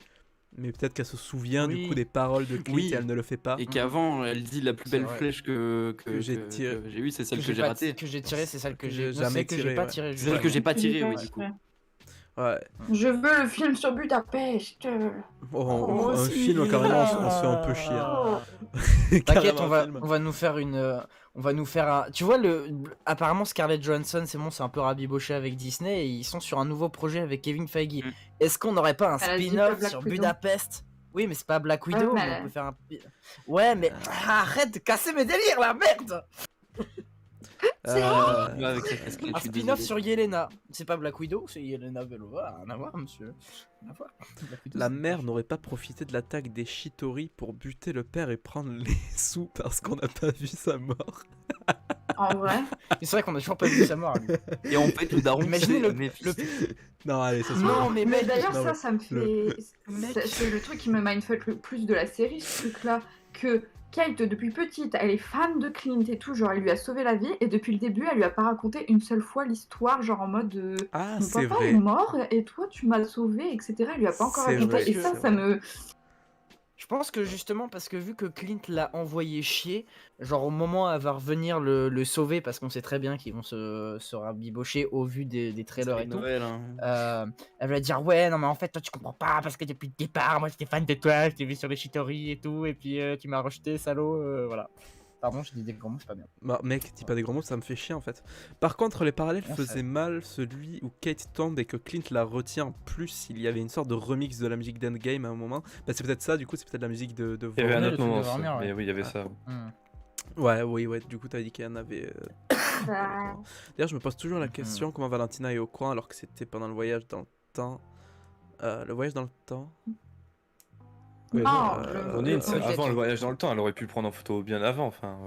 peut-être qu'elle se souvient du Oui. coup des paroles de Clint Oui. et elle ne le fait pas. Et qu'avant, elle dit la plus C'est belle vrai. flèche que j'ai tiré. j'ai eue, c'est celle que j'ai pas- ratée. Que j'ai tiré, c'est celle que Que j'ai j'ai non, jamais celle que tirée, j'ai pas ouais. tirée. C'est celle que j'ai pas tirée, oui, Ouais. du coup. Ouais. Je veux le film sur Budapest. Oh, un aussi. film, carrément, on se fait un peu chier. T'inquiète, Carrément un on film. va nous faire on va nous faire un. Tu vois, apparemment Scarlett Johansson, c'est bon, c'est un peu rabiboché avec Disney et ils sont sur un nouveau projet avec Kevin Feige. Mm. Est-ce qu'on n'aurait pas un Elle a dit spin-off pas Black sur Widow. Budapest? Oui, mais c'est pas Black Widow, mais mais elle- on peut faire un. Ouais, mais arrête de casser mes délires, la merde! Euh, Là, avec sa casquette, Un je suis spin-off désolé. sur Yelena. C'est pas Black Widow, c'est Yelena Belova. Rien à voir, monsieur. Rien à voir. Black Widow, La c'est- mère n'aurait pas profité de l'attaque des Shitori pour buter le père et prendre les sous parce qu'on n'a pas vu sa mort. En vrai. Mais c'est vrai qu'on a toujours pas vu sa mort. lui. Et en fait, le daron, Imaginez c'est le- Méphisto. Non, allez, ça se Non, mais Mais mec, d'ailleurs, non, ça me fait. C'est le truc qui me mindfuck le plus de la série, ce truc-là. Que Kate, depuis petite, elle est fan de Clint et tout, genre, elle lui a sauvé la vie, et depuis le début, elle lui a pas raconté une seule fois l'histoire, genre en mode Ah, mon c'est papa vrai. est mort, et toi, tu m'as sauvé, etc. Elle lui a pas encore C'est raconté, vrai, et c'est ça vrai. me. je pense que justement, parce que vu que Clint l'a envoyé chier, genre au moment où elle va revenir le sauver, parce qu'on sait très bien qu'ils vont se rabibocher au vu des trailers et tout. Noël, hein. Elle va dire ouais non mais en fait toi tu comprends pas parce que depuis le départ moi j'étais fan de toi, je t'ai vu sur les Shitori et tout et puis tu m'as rejeté salaud voilà. Pardon je dis des gros mots c'est pas bien. Bah, mec, dis pas des gros mots, ça me fait chier en fait. Par contre, les parallèles On faisaient sait. mal celui où Kate tombe et que Clint la retient. Plus, il y avait une sorte de remix de la musique d'Endgame à un moment. Bah, c'est peut-être ça, du coup, c'est peut-être la musique de Il y avait un le autre truc de moment, ça. Warner, ouais. Mais oui, il y avait Ah. ça. Ouais, oui, ouais, du coup, t'as dit qu'il y en avait. Bah, D'ailleurs, je me pose toujours la question comment Valentina est au courant alors que c'était pendant le voyage dans le temps. Le voyage dans le temps. Ouais, Non, Ronin, c'est ok, avant tu- le voyage dans le temps, elle aurait pu le prendre en photo bien avant. Enfin,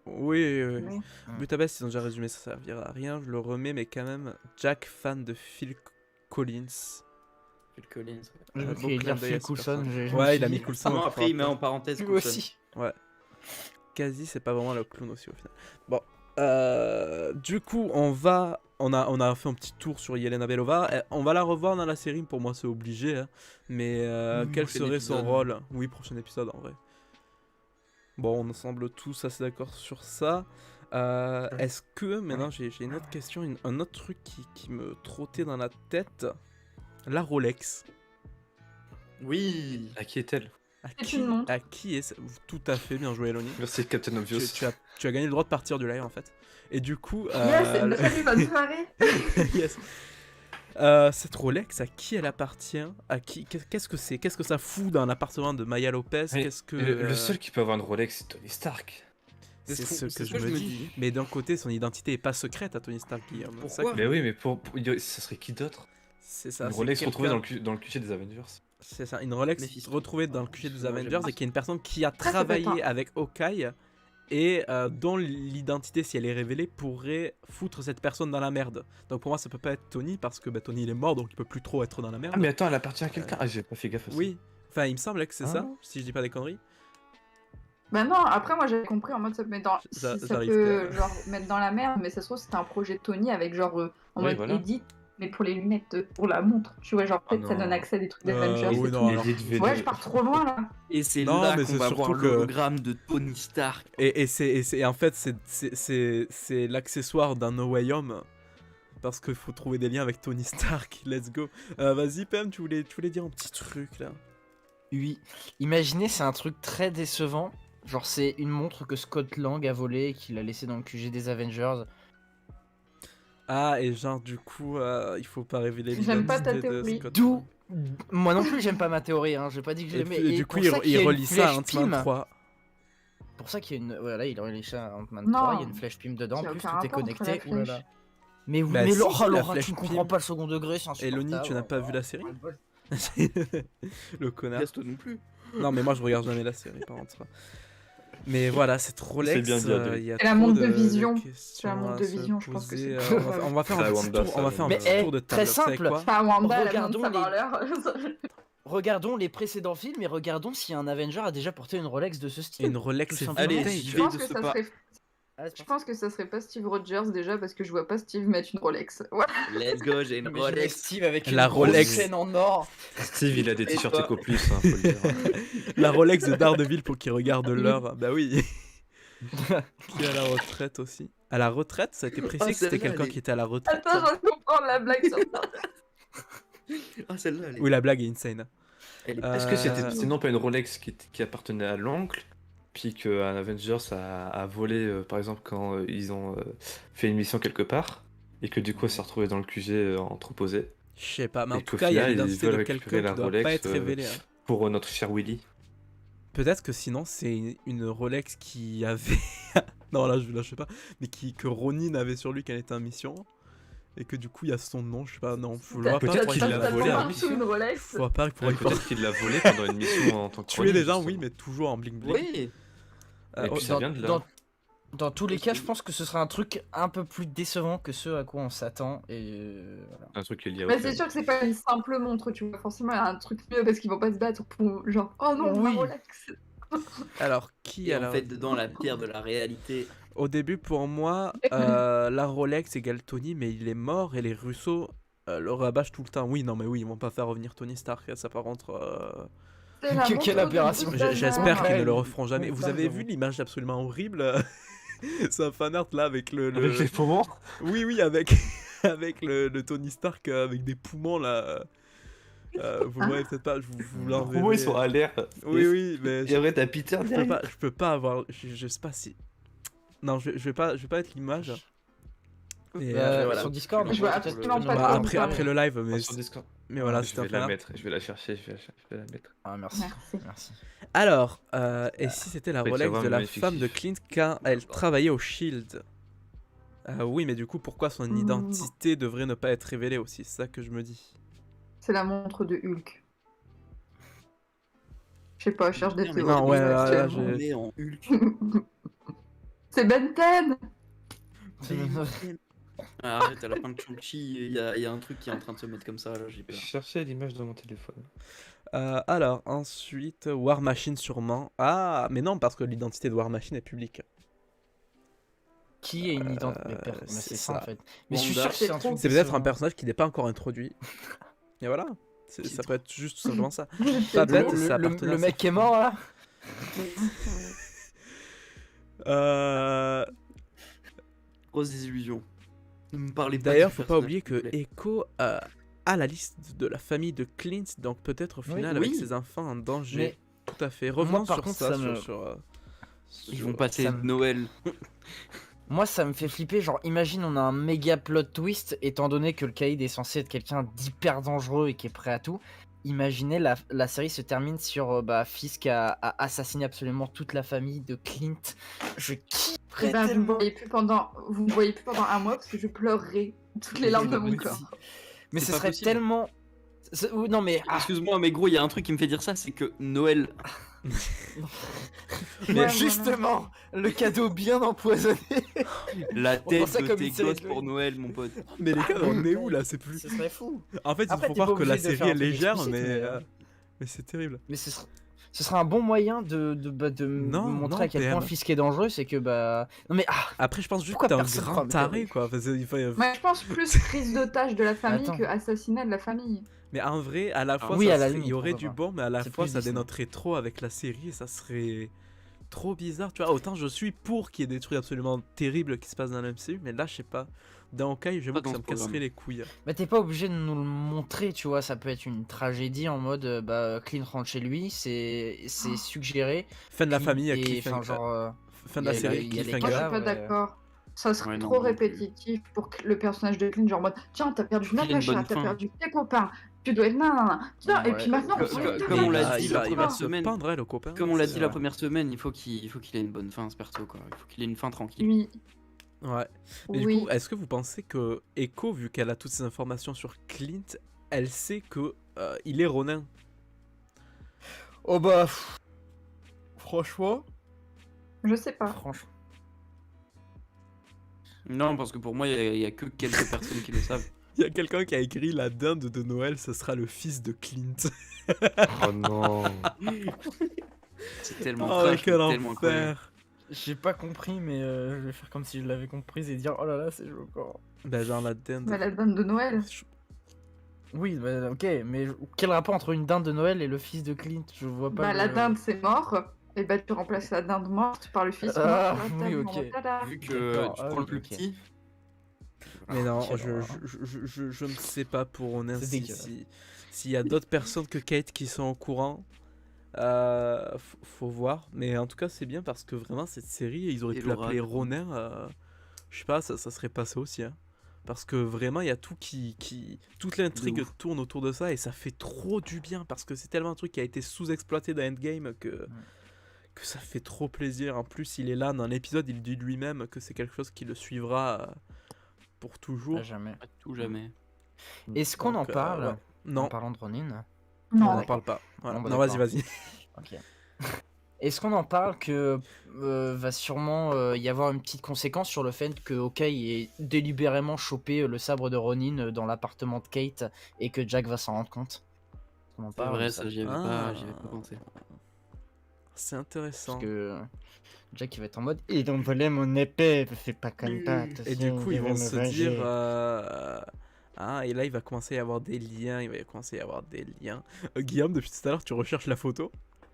Oui, oui, oui. oui. Butabest, ils ont déjà résumé, ça servira à rien, je le remets, mais quand même, Jack, fan de Phil Collins. Phil Collins. Je beau vais clin dire d'œil à Phil cette Coulson. personne. je me Ouais, suis il a dit- mis Coulson. Non, pour après, il met rappel. en parenthèse Lui Coulson. aussi. Quasi, c'est pas vraiment le clown aussi au final. Bon, du coup, on a fait un petit tour sur Yelena Belova. On va la revoir dans la série, pour moi c'est obligé. Hein. Mais Oui, quel prochain serait son épisode. rôle? Oui, prochain épisode en vrai. Bon, on semble tous assez d'accord sur ça. Est-ce que, maintenant j'ai une autre question, un autre truc qui me trottait dans la tête. La Rolex. Oui. à qui est-elle? À qui est Tout à fait, bien joué Eloni. Merci Captain Obvious. Tu as gagné le droit de partir du live en fait. Et du coup... Yes, salut, bonne soirée. Yes. Cette Rolex, à qui elle appartient? À qui Qu'est-ce que c'est? Qu'est-ce que ça fout dans l'appartement de Maya Lopez? Mais Qu'est-ce que le seul qui peut avoir une Rolex, c'est Tony Stark. c'est ce c'est que je me dis. Mais d'un côté, son identité est pas secrète à Tony Stark, Guillaume. Pourquoi C'est ça que- Mais oui, mais ça serait qui d'autre? C'est ça. Une c'est Rolex retrouvée quelqu'un- dans le QG des Avengers. C'est ça, une Rolex Mephisto. retrouvée dans le QG des Moi, j'aime Avengers bien. et qui est une personne qui a Ça peut travaillé être avec Hawkeye et dont l'identité, si elle est révélée, pourrait foutre cette personne dans la merde. Donc pour moi, ça peut pas être Tony parce que Tony il est mort donc il peut plus trop être dans la merde. Ah, mais attends, elle appartient à quelqu'un. Ah, j'ai pas fait gaffe à ça. Oui, enfin il me semblait que c'est Ah. ça, si je dis pas des conneries. Bah non, après moi j'avais compris en mode ça peut mettre dans, Ça- si ça ça arrive peut quand même. genre mettre dans la merde, mais ça se trouve c'était un projet de Tony avec genre en Oui, mode voilà. edit, mais pour les lunettes, pour la montre, tu vois, genre peut-être ça non. donne accès à des trucs d'Avengers oui, et non, tout. alors- Edit V2. Ouais, je pars trop loin là. Et c'est Non, là mais qu'on c'est va voir surtout que- l'hologramme de Tony Stark. Et en fait, c'est l'accessoire d'un No Way Home. Parce qu'il faut trouver des liens avec Tony Stark. Let's go. Vas-y, Pam, tu voulais dire un petit truc là. Oui. Imaginez, c'est un truc très décevant. Genre, c'est une montre que Scott Lang a volée et qu'il a laissée dans le QG des Avengers. Ah, et genre, du coup, il faut pas révéler J'aime pas ta l'identité de théorie. Scott. D'où. Moi non plus, j'aime pas ma théorie, hein. J'ai pas dit que je Et, l'aimais. puis, et du pour coup, ça qu'il y a il une relie ça à flèche Ant-Man Pym. 3. Pour ça qu'il y a une. Voilà, il relie ça à Ant-Man Non. 3. Il y a une flèche Pym dedans. En Il y a plus, aucun tout est rapport entre la connecté. Ouh là là. flèche. Mais oui, Bah mais si, Laura, la Laura, flèche tu ne comprends Pym. pas le second degré, c'est insupportable. Eloni, tu n'as pas vu la série Le connard. Reste non plus. Non, mais moi, je regarde jamais la série, par contre. Mais voilà, c'est trop C'est Lex. bien dit, Adrien. Il y a C'est la trop montre de vision. questions C'est la montre à de se vision, je pense que poser. c'est- On va faire C'est un la petit Wanda, tour, ça, on va faire un Mais, petit tour de très table. Vous savez simple. quoi Enfin, Wanda, la Regardons montre, ça va les- à l'heure. Regardons les précédents films et regardons si un Avenger a déjà porté une Rolex de ce style. Une Rolex Tout et simplement. Allez, vintage. j'y Je vais pense de que ce ça pas. serait. Je pense que ça serait pas Steve Rogers déjà parce que je vois pas Steve mettre une Rolex. Voilà. Let's go, j'ai une Imaginez Rolex. Steve avec La une grosse Rolex. chaîne en or. Steve, il a des Et t-shirts toi Eco Plus, hein, faut le dire. La Rolex de Daredevil pour qu'il regarde l'heure. Bah oui. Qui est à la retraite aussi. À la retraite, ça a été précisé que c'était celle-là, quelqu'un elle est- qui était à la retraite. Attends, je viens de comprendre la blague sur ça. Ah, celle-là, elle est. Oui, la blague est insane. Elle est... Est-ce que c'était Euh, non pas une Rolex qui appartenait à l'oncle, puis qu'un Avengers a volé, par exemple, quand ils ont fait une mission quelque part, et que du coup elle s'est retrouvée dans le QG entreposé, Je sais pas, mais en Et tout qu'au cas, il y a final, ils l'identité de veulent quelqu'un récupérer qui la doit Rolex, pas être révélée. Hein. pour notre cher Willy. Peut-être que sinon, c'est une Rolex qui avait. Non, là, je sais pas. Mais que Ronin avait sur lui quand il était en mission. Et que du coup, il y a son nom, je sais pas. Non, je vois pas. Peut-être pourquoi qu'il il l'a l'a volé volé. en Hein. mission. une Rolex. Je vois pas pourquoi il Peut-être qu'il l'a volé pendant une mission en tant que tuer les gens, Ronin, oui, justement. mais toujours en bling bling. Oui. Et puis ça vient de là. Dans tous les cas, je pense que ce sera un truc un peu plus décevant que ce à quoi on s'attend. Et voilà. Un truc qui est lié au Mais club. c'est sûr que c'est pas une simple montre, tu vois. Forcément, il y a un truc mieux parce qu'ils vont pas se battre pour genre, oh non, Oui. ma Rolex. Alors, qui Et a en fait, dedans, la pierre de la réalité. Au début, pour moi, la Rolex égale Tony, mais il est mort et les Russo le rabâchent tout le temps. Oui, non, mais oui, ils vont pas faire revenir Tony Stark, ça par contre. C'est la Quelle montre de aberration. Bruce Banner. J'espère qu'ils ne le Ouais, referont jamais. Vous ouais, avez j'avoue. vu l'image absolument horrible C'est un fan art là avec le. Avec les poumons. Oui, avec, avec le Tony Stark avec des poumons là. Vous le voyez peut-être pas, je vous Les l'enverrai. poumons, ils sont à l'air. Oui, mais Et après, t'as Peter derrière. je peux pas avoir. Je sais pas si. Non, je vais pas être l'image. Et, voilà. Sur Discord, Je vois peut-être absolument que- pas Bah, de après, quoi après le live, mais, Sur Discord. mais voilà, je c'était un vais fan la art. mettre, je vais la chercher, je vais la mettre. Ah, merci. Merci. Merci. Alors, et si c'était la Après, tu vas Rolex voir de le la magnifique femme de chiffre. Clint quand elle travaillait au Shield? Oui, mais du coup, pourquoi son identité devrait ne pas être révélée aussi? C'est ça que je me dis. C'est la montre de Hulk. Je sais pas, je cherche des Putain, mais théories. non, ouais, là, actuellement. j'ai- On est en Hulk. C'est Ben 10. Ah, arrête, à la fin de Shang-Chi, il y a un truc qui est en train de se mettre comme ça, là, j'ai Je peur. cherchais l'image dans mon téléphone. Alors, ensuite, War Machine sûrement. Ah, mais non, parce que l'identité de War Machine est publique. Qui est une identité mais c'est c'est ça en ça. fait. Mais je suis Wanda. sûr que c'est un C'est truc. trop. C'est peut-être un décevant. personnage qui n'est pas encore introduit. Et voilà. Qui Ça est peut être juste tout simplement ça. C'est Pas bête, trop. ça Le appartenait à mec sa qui est famille. mort là. Grosse désillusion. Ne me parlez pas D'ailleurs, du faut pas personnage, oublier s'il vous que plaît. Echo a la liste de la famille de Clint, donc peut-être au Oui. final avec Oui. ses enfants en danger. Mais Tout à fait. Revenons par sur contre, ça, ça me- Ils vont passer ça me- Noël. moi ça me fait flipper. Genre, imagine on a un méga plot twist, étant donné que le Kaïd est censé être quelqu'un d'hyper dangereux et qui est prêt à tout. Imaginez la série se termine sur Fisk a assassiné absolument toute la famille de Clint. Je kifferais Eh ben, vous me tellement. vous me voyez plus pendant un mois parce que je pleurerai toutes les larmes de mon Mais corps. si. Mais C'est ce pas serait possible. tellement. Non mais Excuse-moi, mais gros, il y a un truc qui me fait dire ça, c'est que Noël. mais Ouais, justement, le cadeau bien empoisonné. La On tête prend ça de comme tes une série gosses de pour Noël. Noël, mon pote. Mais les gars, on est où là? C'est plus. Ce serait fou. En fait, il Après, faut t'es pas croire que la obligé de série faire est un truc légère, explicite, mais c'est terrible. Mais ce sera un bon moyen de Non, montrer non, à quel point PM. Fisk est dangereux, c'est que Non mais Après, je pense juste Pourquoi que t'es un personne grand prend un taré, météorite quoi. Parce que il faut- Moi, je pense plus prise d'otage de la famille Attends. que assassinat de la famille. Mais en vrai, à la fois, oui, ça à la serait- limite, il y aurait pourquoi du pas. bon, mais à la C'est fois, plus ça Disney. dénoterait trop avec la série et ça serait trop bizarre. Tu vois, autant je suis pour qu'il y ait des trucs absolument terribles qui se passent dans l'MCU, mais là, je sais pas. Dans Hawkeye, j'avoue Pas que dans ça ce me casserait programme. les couilles. Bah t'es pas obligé de nous le montrer, tu vois, ça peut être une tragédie en mode Clint rentre chez lui, c'est suggéré. Fin de la Clint famille, et, cliffhanger. enfin, genre, Fin de la il y a- série, il y a les Moi, je cliffhanger. suis cadavres, pas d'accord. Ça serait Ouais, non, trop non plus. répétitif pour que le personnage de Clint, genre en mode tiens, t'as perdu Faut qu'il ait une Natasha, bonne t'as fin. perdu tes copains, tu dois être nan. Tiens, et Ouais. puis maintenant, Comme- on s'en comme- fout, comme on l'a t'as dit il la va, il va première se semaine. pendre, le copain. Comme on l'a c'est dit la vrai. première semaine, il faut qu'il ait une bonne fin, ce perso, quoi. Il faut qu'il ait une fin tranquille. Oui, Ouais. Mais du oui. coup, est-ce que vous pensez que Echo, vu qu'elle a toutes ces informations sur Clint, elle sait que il est Ronin? Oh bah franchement, Je sais pas. franchement. Non, parce que pour moi, il y a que quelques personnes qui le savent. Il y a quelqu'un qui a écrit la dinde de Noël, ce sera le fils de Clint. Oh non. C'est tellement Oh, trash, quel mais tellement incroyable. enfer! J'ai pas compris, mais je vais faire comme si je l'avais comprise et dire oh là là, c'est choquant. Ben, genre la dinde. Bah, la dinde de Noël. Oui, bah, ok, mais quel rapport entre une dinde de Noël et le fils de Clint? Je vois pas. Bah, la le- dinde, c'est mort. Et bah, tu remplaces la dinde morte par le fils Ah, mort. oui, Voilà, ok. tada. Vu que D'accord, tu ah prends oui, le plus ok. petit. Mais non, Quelle je, horreur. je ne sais pas pour Ronin C'est si, dégueulasse. s'il y a d'autres personnes que Kate qui sont au courant. Faut voir. Mais en tout cas, c'est bien parce que vraiment, cette série, ils auraient Et pu Laura, l'appeler du coup. Ronin. Je sais pas, ça serait passé aussi. Hein. Parce que vraiment, il y a tout toute l'intrigue De ouf. tourne autour de ça et ça fait trop du bien parce que c'est tellement un truc qui a été sous-exploité dans Endgame que ça fait trop plaisir. En plus, il est là dans l'épisode, il dit lui-même que c'est quelque chose qui le suivra pour toujours. Ah, jamais. Pas tout jamais. Est-ce qu'on en Donc, parle ouais. en Non, parlant de Ronin? on Non. n'en parle pas. Voilà. Non, bah, Non, vas-y, d'accord. vas-y. Ok. Est-ce qu'on en parle que va sûrement y avoir une petite conséquence sur le fait que Hawkeye ait délibérément chopé le sabre de Ronin dans l'appartement de Kate et que Jack va s'en rendre compte? On en C'est parle vrai, ça? ça, j'y avais Ah. pas pensé. C'est Parce intéressant. que Jack il va être en mode ils ont volé mon épée, fais pas comme ça. Et du coup, ils vont se dire. Ah, et là, il va commencer à y avoir des liens. Il va commencer à y avoir des liens. Guillaume, depuis tout à l'heure, tu recherches la photo.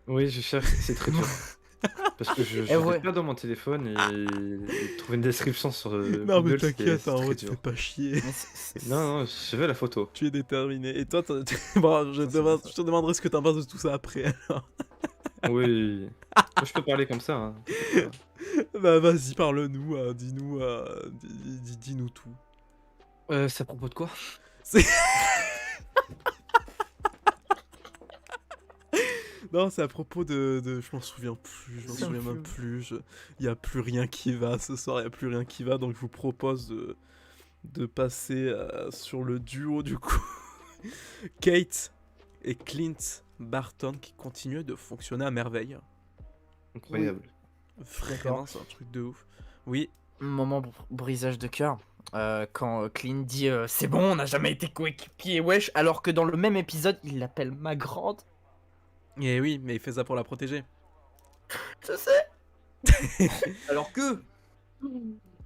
Oui, je cherche, c'est très dur. Parce que je ouais. vais pas dans mon téléphone et trouver une description sur Non, mais Google, t'inquiète, c'est en très vrai, tu dur. fais pas chier. Mais Non, je veux la photo. Tu es déterminé. Et toi, bon, je te demanderai ce que t'en penses de tout ça après. Alors. Oui. Moi, je peux parler comme ça. Hein. Bah, vas-y, parle-nous. Dis-nous tout. C'est à propos de quoi? Non, c'est à propos de... Je m'en souviens plus, je m'en C'est un souviens même film. plus. Il y a plus rien qui va ce soir, il y a plus rien qui va, donc je vous propose de passer sur le duo du coup. Kate et Clint Barton qui continuent de fonctionner à merveille. Incroyable. Vraiment, c'est un truc de ouf. Oui, moment brisage de cœur. Quand Clint dit c'est bon, on n'a jamais été coéquipiers, wesh, alors que dans le même épisode, il l'appelle ma grande. et oui, mais il fait ça pour la protéger. Je sais. Alors que.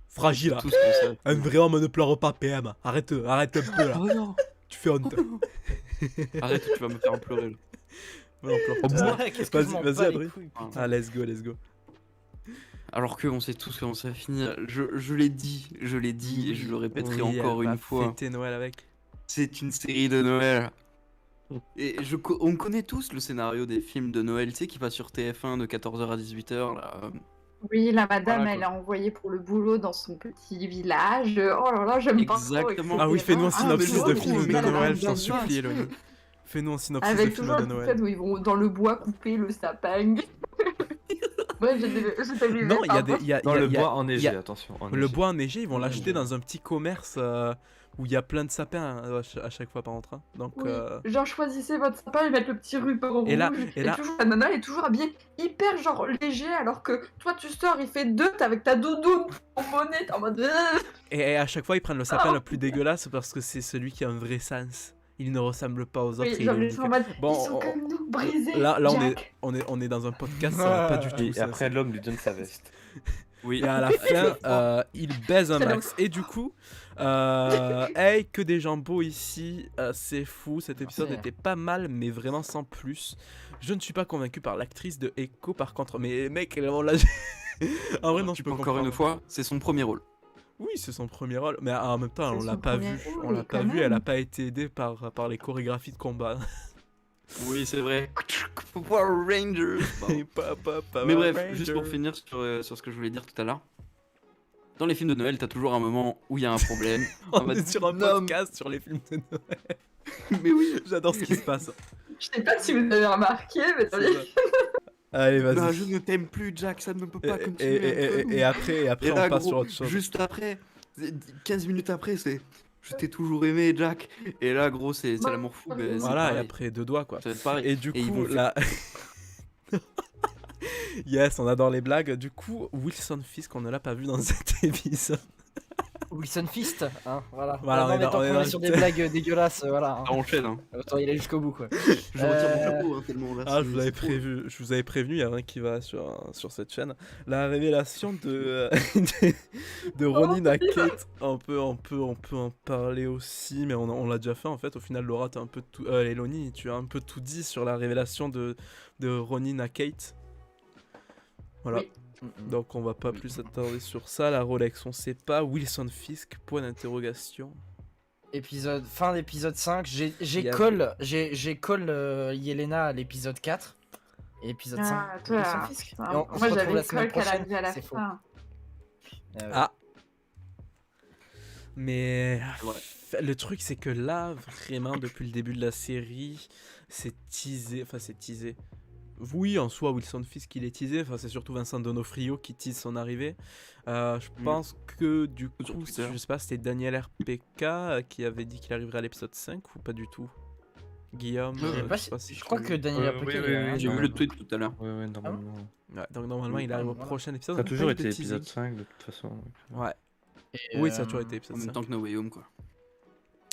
Fragile, hein. Tout ce qu'on sait. Vraiment, ne pleure pas, PM. Arrête un peu là. Oh non. Tu fais honte. Arrête, tu vas me faire pleurer. Là. Non, pleure pas. Qu'est-ce que je m'en Vas-y, bats les Adrien. couilles, putain. Ah, let's go. Alors que on sait tous comment ça va finir. Je l'ai dit, et je le répéterai Oui, encore elle va une fois. fêter Noël avec. C'est une série de Noël. Et on connaît tous le scénario des films de Noël, tu sais, qui passe sur TF1 de 14h à 18h. Là. Oui, la madame, Voilà, elle quoi. a envoyé pour le boulot dans son petit village. Oh là là, j'aime pas trop. Exactement. Ah oui, fais-nous un synopsis mais de je film vois, de mais Noël, je t'en dans supplie, Elodie. Fais-nous un synopsis de Avec film toujours de une Noël. scène où ils vont dans le bois couper le sapin. Bref, j'ai Non, il y a des. Dans le bois il enneigé, y a- attention. Le enneigé. bois enneigé, ils vont Mmh. l'acheter dans un petit commerce où il y a plein de sapins à chaque fois par contre. Hein. Donc, Oui, genre choisissez votre sapin et mettre le petit ruban rouge. Et là- toujours, la nana est toujours habillée hyper genre léger alors que toi tu sors, il fait 2, t'es avec ta doudoune en monnaie, t'es en mode... et à chaque fois, ils prennent le sapin le plus dégueulasse parce que c'est celui qui a un vrai sens. Il ne ressemble pas aux autres. Oui, et genre il est ils sont en unique. mode, Bon, ils sont comme nous, brisés, Là, Jack. on est dans un podcast, ça va pas du tout. Et ça, après, l'homme lui donne sa veste. Oui. Et à la fin, il baise un C'est max. Et du coup, hey, que des gens beaux ici, c'est fou. Cet épisode Merci. était pas mal, mais vraiment sans plus. Je ne suis pas convaincu par l'actrice de Echo, par contre. Mais mec, on l'a. En vrai, non, je peux Encore comprendre. une fois, c'est son premier rôle. Oui, c'est son premier rôle, mais en même temps, C'est on son l'a pas premier vu. rôle, On l'a pas quand vu. Elle a même. pas été aidée par les chorégraphies de combat. Oui, c'est vrai. Power Rangers. Mais bref, juste pour finir sur ce que je voulais dire tout à l'heure. Dans les films de Noël, t'as toujours un moment où il y a un problème. On mode, est sur un non, podcast sur les films de Noël. Mais oui. J'adore ce qui se passe. Je sais pas si vous avez remarqué, mais dans C'est les... ça. Allez, Bah, vas-y. je ne t'aime plus, Jack, ça ne peut pas Et, continuer. entre nous. et après, Et là, on passe gros, sur autre chose. juste après, 15 minutes après, c'est je t'ai toujours aimé, Jack. Et là, gros, c'est l'amour fou. Mais c'est Voilà, et pareil. après 2 doigts quoi. Ça va être pareil. Et du Et ils coup, vont là. Yes, on adore les blagues. Du coup, Wilson Fisk, on ne l'a pas vu dans cet épisode. Wilson Fist, hein, voilà. Voilà, Non, on est mais dans- tant on est qu'on dans est le sur des blagues dégueulasses, voilà. Ça enchaîne, hein. Autant y aller jusqu'au bout, quoi. Je retire mon Euh, chapeau, hein, tellement là. Ah, je vous avais prévenu, il y a rien qui va sur cette chaîne. La révélation de Ronin à Kate, on peut en parler aussi, mais on l'a déjà fait en fait. Au final, Laura, t'as un peu tout, Eloni, tu as un peu tout dit sur la révélation de Ronin à Kate. Voilà. Oui. Donc on va pas plus s'attarder sur ça. La Rolex, on sait pas. Wilson Fisk, point d'interrogation. Fin d'épisode 5, Il j'ai y a- call Yelena à l'épisode 4. Et épisode 5. Ah, toi, Wilson Fisk. ah, Et on se moi retrouve j'avais la une semaine colle qu'elle a prochaine, vu à la c'est faux. fin. Ah. Mais Ouais. le truc c'est que là, vraiment, depuis le début de la série, c'est teasé. Enfin, c'est teasé. Oui, en soi, Wilson Fisk il est teasé. Enfin, c'est surtout Vincent D'Onofrio qui tease son arrivée. Je pense que du Sur coup, Twitter. je sais pas, c'était Daniel RPK qui avait dit qu'il arriverait à l'épisode 5 ou pas du tout. Guillaume, Je sais je pas sais si- pas si je crois que Daniel oui, Apokel, oui, il y a rien. J'ai non. vu le tweet tout à l'heure. Ouais, normalement. Ouais, donc normalement il arrive au Voilà. prochain épisode. Ça a on a toujours pas eu de été épisode teasing. 5 de toute façon. Ouais, Et, oui, ça a toujours été En épisode même 5. temps que No Way Home, quoi.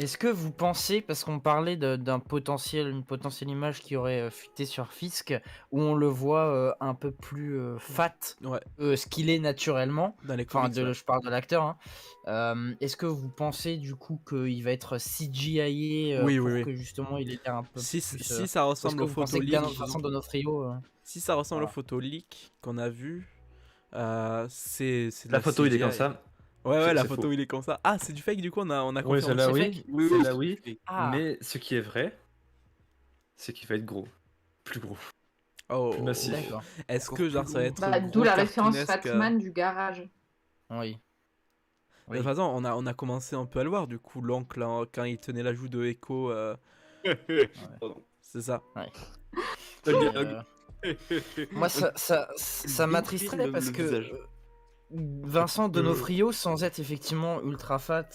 Est-ce que vous pensez, parce qu'on parlait une potentielle image qui aurait fuité sur Fisk, où on le voit un peu plus fat, Ouais, ce qu'il est naturellement, dans les enfin comics. ouais. je parle de l'acteur, hein. Est-ce que vous pensez du coup qu'il va être CGI Oui, pour oui, oui. que justement il ait l'air un peu Si, plus... si ça Est-ce ressemble que aux vous pensez photos que Bernard leaks, Vincent Donofrio... si ça ressemble aux Voilà. photos leaks qu'on a vues, c'est de La photo, il est CGI. comme ça. Ouais, C'est- la c'est photo faux. il est comme ça. Ah, c'est du fake du coup, on a Oui, confirmé. celle-là, c'est oui. fake Celle-là, oui. Ah. Mais ce qui est vrai, c'est qu'il va être gros. Plus gros. Oh, Plus massif. D'accord, est-ce Encore que genre plus ça va gros. être Bah, gros, d'où la référence cartoonesque, Fatman du garage. oui. De toute façon, on a commencé un peu à le voir du coup, l'oncle hein, quand il tenait la joue de Echo, Pardon. c'est ça. Euh, Moi, ça m'attristerait le parce que visage. Vincent Donofrio, sans être effectivement ultra fat,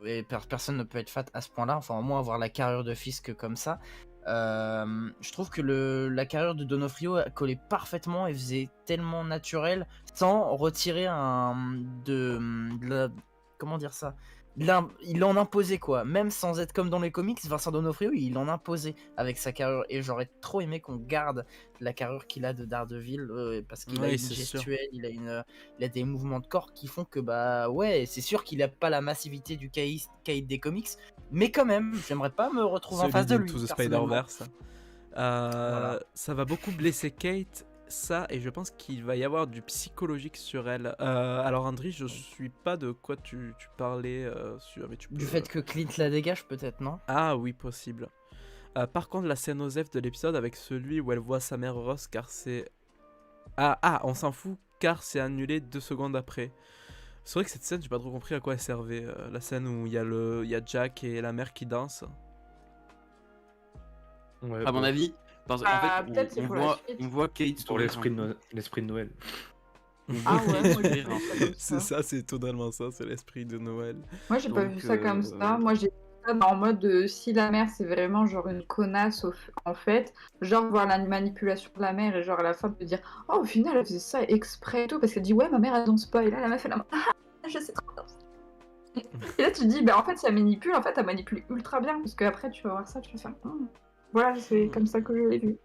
et personne ne peut être fat à ce point-là, enfin au moins avoir la carrure de Fisk comme ça, je trouve que la carrure de Donofrio collait parfaitement et faisait tellement naturel sans retirer comment dire ça, il en imposait quoi, même sans être comme dans les comics. Vincent Donofrio il en imposait avec sa carrure et j'aurais trop aimé qu'on garde la carrure qu'il a de Daredevil parce qu'il a Oui, une c'est sûr. gestuelle, il a des mouvements de corps qui font que bah ouais, c'est sûr qu'il a pas la massivité du Caïd des comics, mais quand même j'aimerais pas me retrouver en Celui face de lui d'Into the personnellement. Spider-Verse. Voilà. Ça va beaucoup blesser Kate, ça, et je pense qu'il va y avoir du psychologique sur elle. Alors André, je suis pas de quoi tu parlais mais tu Du peux- fait que Clint la dégage peut-être, non? Ah oui, possible. Par contre, la scène Osef de l'épisode avec celui où elle voit sa mère heureuse car c'est... on s'en fout car c'est annulé 2 secondes après. C'est vrai que cette scène, j'ai pas trop compris à quoi elle servait. La scène où il y a Jack et la mère qui dansent. Ouais, À mon bon, avis, parce qu'en Ah, fait, peut-être c'est pour la suite. on voit Kate pour sourire l'esprit un de, peu. l'esprit de Noël. On Ah voit ouais, Kate moi j'ai sourire pas un vu ça peu. comme C'est ça. ça, c'est totalement ça, c'est l'esprit de Noël. Moi j'ai pas Donc, vu ça comme ça. Moi j'ai vu ça en mode si la mère c'est vraiment genre une connasse en fait, genre voir la manipulation de la mère et genre à la fin de dire oh au final elle faisait ça exprès et tout parce qu'elle dit ouais ma mère elle danse pas et là la meuf elle a je sais trop danser. Et là tu te dis bah en fait si elle manipule en fait elle manipule ultra bien parce que après tu vas voir ça tu vas faire voilà c'est comme ça que je l'ai vu.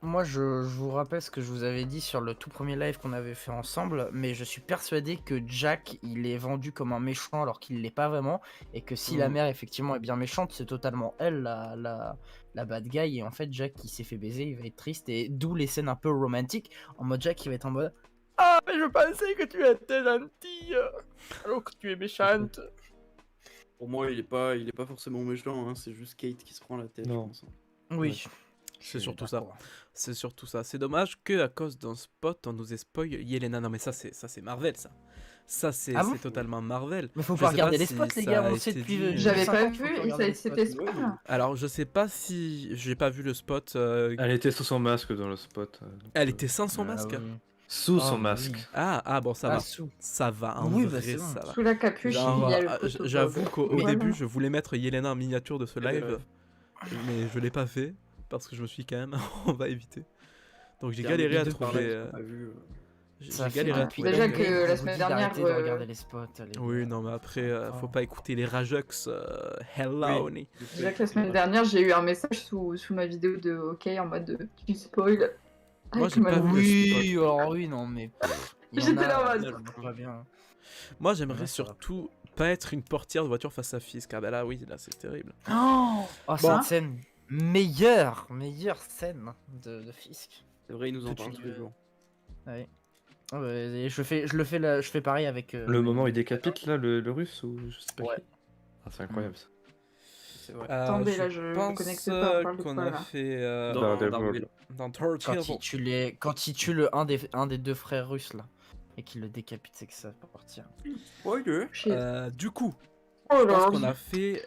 Moi, je vous rappelle ce que je vous avais dit sur le tout premier live qu'on avait fait ensemble, mais je suis persuadé que Jack, il est vendu comme un méchant alors qu'il l'est pas vraiment, et que si la mère effectivement est bien méchante, c'est totalement elle la bad guy, et en fait Jack qui s'est fait baiser, il va être triste, et d'où les scènes un peu romantiques, en mode Jack il va être en mode ah mais je pensais que tu étais gentille, alors que tu es méchante. Pour moi, il est pas forcément méchant, hein, c'est juste Kate qui se prend la tête, je Non. pense. Oui. C'est surtout ça. C'est surtout ça. C'est dommage que à cause d'un spot, on nous ait spoil Yelena. Non mais ça c'est Marvel ça. Ça c'est Ah bon c'est totalement Marvel. Mais faut Je pas sais regarder pas les si spots les ça gars, a on le sait été depuis... dit. J'avais 5 pas ans qu'il faut vu et regarder les c'était spots. spoil. Alors je sais pas si j'ai pas vu le spot. Elle était sous son masque dans le spot. Donc, Elle était sans son Ah masque. oui. sous Ah, son oui. masque. Ah bon ça Ah, va. sous. Ça va. En Oui, bah, vrai c'est bon. ça va. Sous la capuche Genre, il y a le photo j'avoue Bob. qu'au Voilà. début je voulais mettre Yelena en miniature de ce live, mais je l'ai pas fait parce que je me suis quand même on va éviter. Donc j'ai galéré à trouver. J'ai Ça fait galéré à depuis trouver. Déjà des que années la qu'on vous semaine dit dernière, d'arrêter de regarder les spots. les Oui, gars. non, mais après, faut Ah. pas écouter les Rajux. Hello, Oui. ni. Déjà que la semaine dernière, j'ai eu un message sous ma vidéo de OK en mode tu spoil. Moi, Avec j'ai pas ma- vu le Oui, spot. alors oui, non, mais. il y en J'étais a, là en mode- je vois pas bien. Moi, j'aimerais Ouais, ça va. surtout pas être une portière de voiture face à Fisk. Ah bah là, oui, là, c'est terrible. Oh, Bon. cette scène. Meilleure scène de Fisk. C'est vrai, il nous en Tout de parle suite, tous les jours. Ouais. Ah ouais, et je fais pareil avec. Le moment où il décapite là, le russe ou je sais pas Ouais. qui. Ah, c'est incroyable ça. C'est vrai. Attendez, là, je pense connecte pas, on parle de qu'on quoi, a là fait Dans Daredevil. Daredevil. dans Quand Turtle. il tue un des deux frères russes là et qu'il le décapite, c'est que ça va partir. Spoiler. Shit. Du coup, Oh je là pense là. qu'on a fait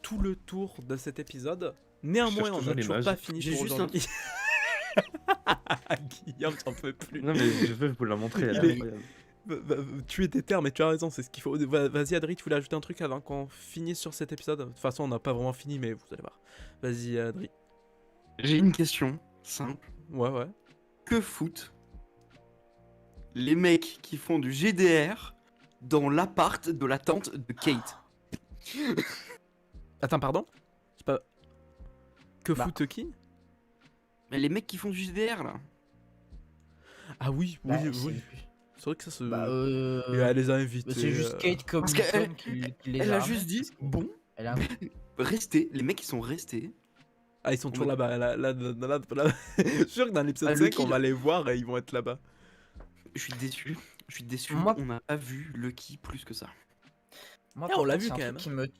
tout le tour de cet épisode. Néanmoins, cherche on toujours n'a toujours l'image. pas fini J'ai pour juste aujourd'hui. Guillaume, t'en peux plus. Non mais je veux vous la montrer, elle Il est est- incroyable. tuer tes termes, mais tu as raison, c'est ce qu'il faut. Vas-y, Adri, tu voulais ajouter un truc avant qu'on finisse sur cet épisode? De toute façon, on n'a pas vraiment fini, mais vous allez voir. Vas-y, Adri. J'ai une question simple. Ouais. Que foutent les mecs qui font du GDR dans l'appart de la tante de Kate? Attends, pardon? C'est pas... Que Bah. foutent qui? Mais les mecs qui font du GDR là. Ah oui. Bah, c'est- C'est vrai que ça se... Bah, Et elle les a invités. c'est juste Kate Parce qu'elle- Cobblestone qui les Elle a a juste ramenés. dit bon, Elle a... restez. Les mecs ils sont restés. Ah, ils sont toujours Ouais. là-bas. Là. Je suis sûr que dans l'épisode Ah, le 5, on kill. va les voir et ils vont être là-bas. Je suis déçu. Moi- On n'a pas vu Lucky plus que ça. Moi, Ah, on par l'a contre, vu c'est un quand truc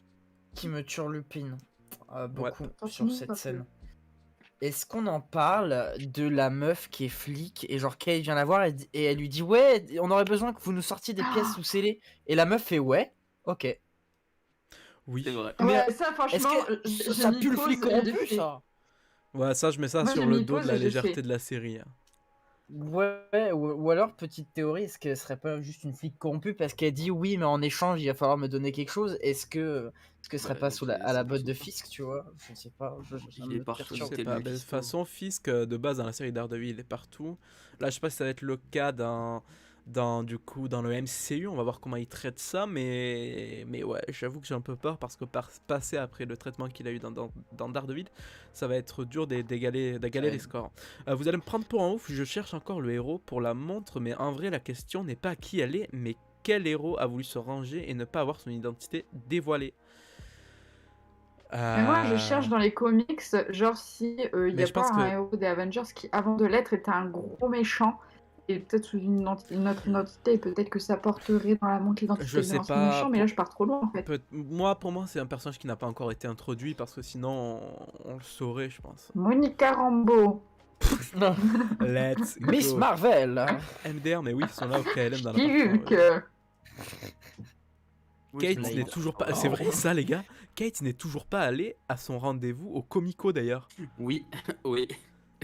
qui me turlupine beaucoup Ouais. sur cette scène. Est-ce qu'on en parle de la meuf qui est flic et genre Kate vient la voir et elle lui dit ouais, on aurait besoin que vous nous sortiez des pièces sous scellées et la meuf fait ouais, ok. Oui. C'est vrai. Mais Ouais, ça, Est-ce franchement, que je ça m'y pue le pose flic et j'ai corrompu fait. ça? Ouais, ça, je mets ça Moi, sur j'ai le mis dos de pause la et j'ai légèreté fait. de la série. Ouais, ou alors petite théorie, est-ce qu'elle serait pas juste une flic corrompue parce qu'elle dit oui mais en échange il va falloir me donner quelque chose, est-ce que ce serait Bah, pas à la c'est botte de partout. Fisk, tu vois? Je ne sais pas, ça Il me est partout, Je perturbe. sais C'était pas, le de toute Mephisto. façon, Fisk, de base, dans la série Daredevil, il est partout. Là, je sais pas si ça va être le cas du coup, dans le MCU, on va voir comment il traite ça, mais ouais, j'avoue que j'ai un peu peur parce que passer après le traitement qu'il a eu dans Daredevil, ça va être dur d'égaler Ouais. les scores. Vous allez me prendre pour un ouf, je cherche encore le héros pour la montre, mais en vrai, la question n'est pas qui elle est, mais quel héros a voulu se ranger et ne pas avoir son identité dévoilée. Mais moi, je cherche dans les comics, genre si il Mais n'y a je pense pas un que- héros des Avengers qui, avant de l'être, était un gros méchant, et peut-être sous une autre identité, peut-être que ça porterait dans la montre l'identité Je sais d'un pas, méchant, mais là, je pars trop loin, en fait. Pour moi, c'est un personnage qui n'a pas encore été introduit parce que sinon, on le saurait, je pense. Monica Rambeau. Let's Miss go. Marvel. MDR, mais oui, ils sont là au KLM dans la Hulk. Kate Blade. n'est toujours pas. C'est vrai ça, les gars. Kate n'est toujours pas allée à son rendez-vous au Comico d'ailleurs. Oui, oui.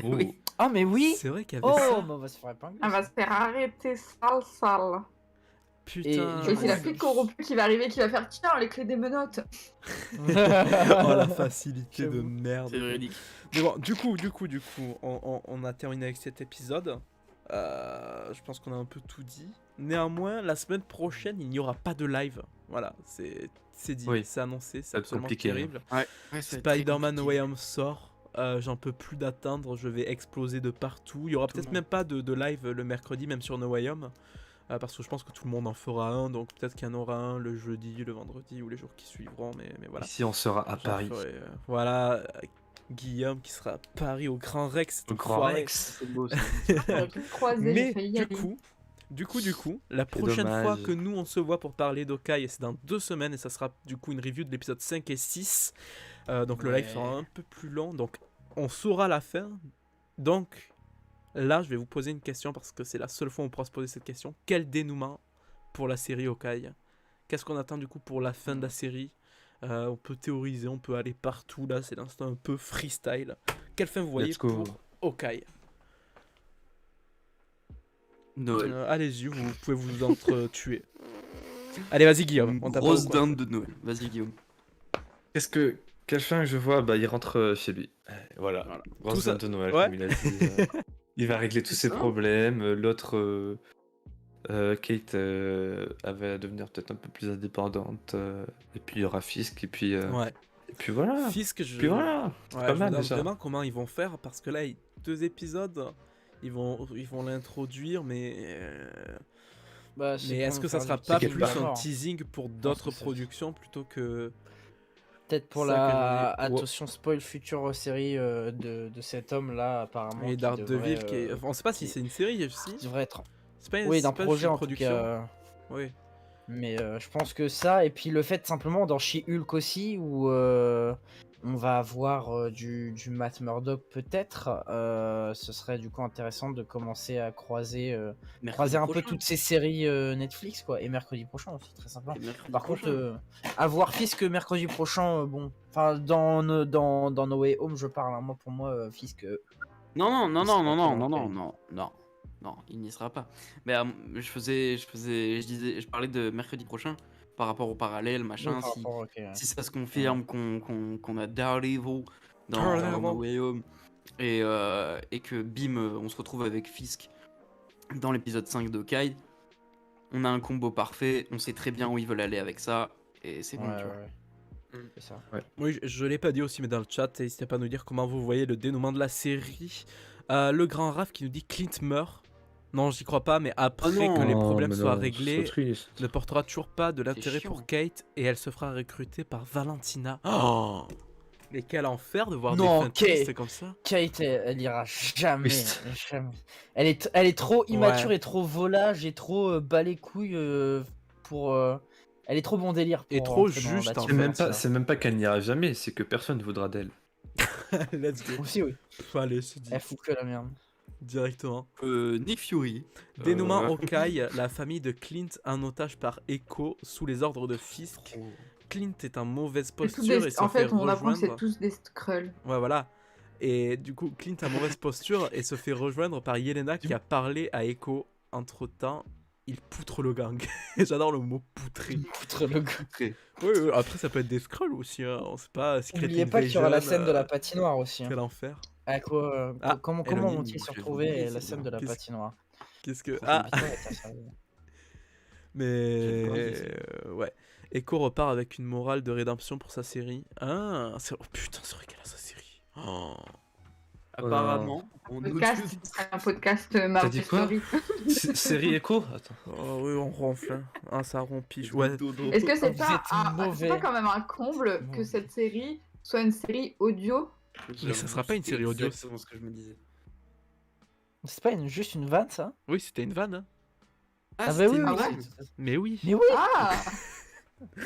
Oui. Ah mais oui. C'est vrai qu'il y avait Oh, ça. bah on va se faire épingler. Elle va se faire arrêter sale. Putain. Et Et c'est la Ouais. flic corrompue qui va arriver, qui va faire tiens, les clés des menottes. Oh la facilité de J'avoue. merde. C'est véridique. Mais bon, du coup, on a terminé avec cet épisode. Je pense qu'on a un peu tout dit. Néanmoins, la semaine prochaine, il n'y aura pas de live. Voilà, c'est dit, Oui. c'est annoncé, c'est Ça va être absolument compliqué, hein. terrible. Ouais, Spider-Man No Way Home sort. J'en peux plus d'attendre, je vais exploser de partout. Il y aura Tout le peut-être monde. même pas de live le mercredi, même sur No Way Home. Parce que je pense que tout le monde en fera un, donc peut-être qu'il y en aura un le jeudi, le vendredi ou les jours qui suivront, mais voilà. Ici, on sera à J'en Paris. ferai, voilà, Guillaume qui sera à Paris au Grand Rex. cet Au Grand enfoiré. Rex. C'est beau ça. On a tout croisé, j'ai Mais failli y du aller. coup, la prochaine dommage. fois que nous on se voit pour parler d'Okai, c'est dans 2 semaines et ça sera du coup une review de l'épisode 5 et 6. Donc le live Ouais. sera un peu plus long, donc on saura la fin. Donc là, je vais vous poser une question parce que c'est la seule fois où on pourra se poser cette question. Quel dénouement pour la série Okai? Qu'est-ce qu'on attend du coup pour la fin de la série? On peut théoriser, on peut aller partout. Là, c'est l'instant un peu freestyle. Quelle fin vous voyez Let's go. pour Okai? Noël. Allez-y, vous pouvez vous entretuer. Allez, vas-y Guillaume. Une On tape grosse au coin. dinde de Noël. Vas-y Guillaume. Quelle fin je vois? Bah, il rentre chez lui. Voilà. Voilà. Grosse Tout ça- dinde de Noël, Ouais. comme il a dit. Il va régler tous ses ça. problèmes. L'autre, Kate, elle va devenir peut-être un peu plus indépendante. Et puis il y aura Fisk. Et puis Ouais. voilà. Fisk, je... Puis voilà. Ouais, C'est pas je me mal demande déjà. vraiment comment ils vont faire parce que là, 2 épisodes, ils vont l'introduire, mais Bah, c'est mais pour est-ce nous que ça faire sera du pas quelque plus part. un mort. teasing pour que d'autres c'est- productions plutôt que Peut-être pour ça que la je dis. attention spoil future série de cet homme là apparemment et qui Daredevil devrait, qui est... enfin, on sait pas si qui- c'est une série aussi. qui devrait être C'est pas oui c'est d'un pas projet une en tout production. cas. Oui. Mais je pense que ça, et puis le fait simplement dans She-Hulk aussi, où on va avoir du Matt Murdock peut-être, ce serait du coup intéressant de commencer à croiser Mercredi un peu prochain. toutes ces séries Netflix, quoi, et mercredi prochain aussi, très simplement. Et mercredi Par contre, prochain. avoir Fisk mercredi prochain, bon, enfin dans No Way Home, je parle, hein, moi pour moi, Fisk. Non, non, non, c'est non, pas non, non, trop non, non, ok. non, non. Non, il n'y sera pas. Mais je parlais de mercredi prochain par rapport au parallèle, machin. Par Si, rapport, ok, ouais. si ça se confirme qu'on a Daredevil dans Daredevil. No Way Home et que bim, on se retrouve avec Fisk dans l'épisode 5 d'Hawkeye, on a un combo parfait, on sait très bien où ils veulent aller avec ça, et c'est bon, Ouais, tu vois. ouais. Mm. C'est ça. Oui, je l'ai pas dit aussi, mais dans le chat, n'hésitez pas à nous dire comment vous voyez le dénouement de la série. Le grand Raph qui nous dit Clint meurt. Non, j'y crois pas, mais après non. que les Oh, problèmes mais soient non, réglés, c'est triste. ne portera toujours pas de l'intérêt chiant. pour Kate et elle se fera recruter par Valentina. Oh, mais quel enfer de voir Non, des fins Kate. tristes comme ça. Kate, elle ira jamais, Triste. jamais. Elle est trop immature Ouais. et trop volage et trop bas les couilles pour. Elle est trop bon délire pour. Et trop rentrer dans juste, la en team fait. Valentina. C'est même pas qu'elle n'ira jamais, c'est que personne ne voudra d'elle. Let's go. Aussi, oui. Allez, c'est dit Elle fout que la merde. directement. Nick Fury. Dénouement Euh, Hawkeye, la famille de Clint en otage par Echo sous les ordres de Fisk. Clint est en mauvaise C'est tous posture des- et se En fait fait, on apprend que c'est rejoindre. tous des Skrulls. Ouais, voilà. Et du coup, Clint a mauvaise posture et se fait rejoindre par Yelena qui a parlé à Echo. Entre temps, il poutre le gang. J'adore le mot poutrer. Outre le goût. Oui, oui, après, ça peut être des scrolls aussi. Hein. On sait pas. Secret N'oubliez pas qu'il y aura la Invasion, scène de la patinoire aussi. Hein. Quel enfer. À quoi, Ah, comment Elodie, vont-ils se j'avais retrouver oublié, la c'est scène bien. de la Qu'est-ce- patinoire? Qu'est-ce que. Prochain Ah, épisode, ça sera- mais. J'ai pas envie, Ouais. Echo repart avec une morale de rédemption pour sa série. Ah, oh putain, c'est vrai qu'elle a sa série. Oh. Apparemment, on nous Podcast, dit- un podcast dit Marvel quoi Story. Série Echo? Attends. Oh oui, on ronfle. Hein. Ah, ça rompiche. Ouais. Est-ce que c'est Vous pas, êtes mauvais. c'est pas quand même un comble que Mauvais. cette série soit une série audio? Mais ça sera pas une série audio, C'est exactement ce que je me disais. C'est pas juste une vanne, ça? Oui, c'était une vanne. Hein. Ah bah c'était oui, une oui. blague. Mais oui. Mais oui. Ah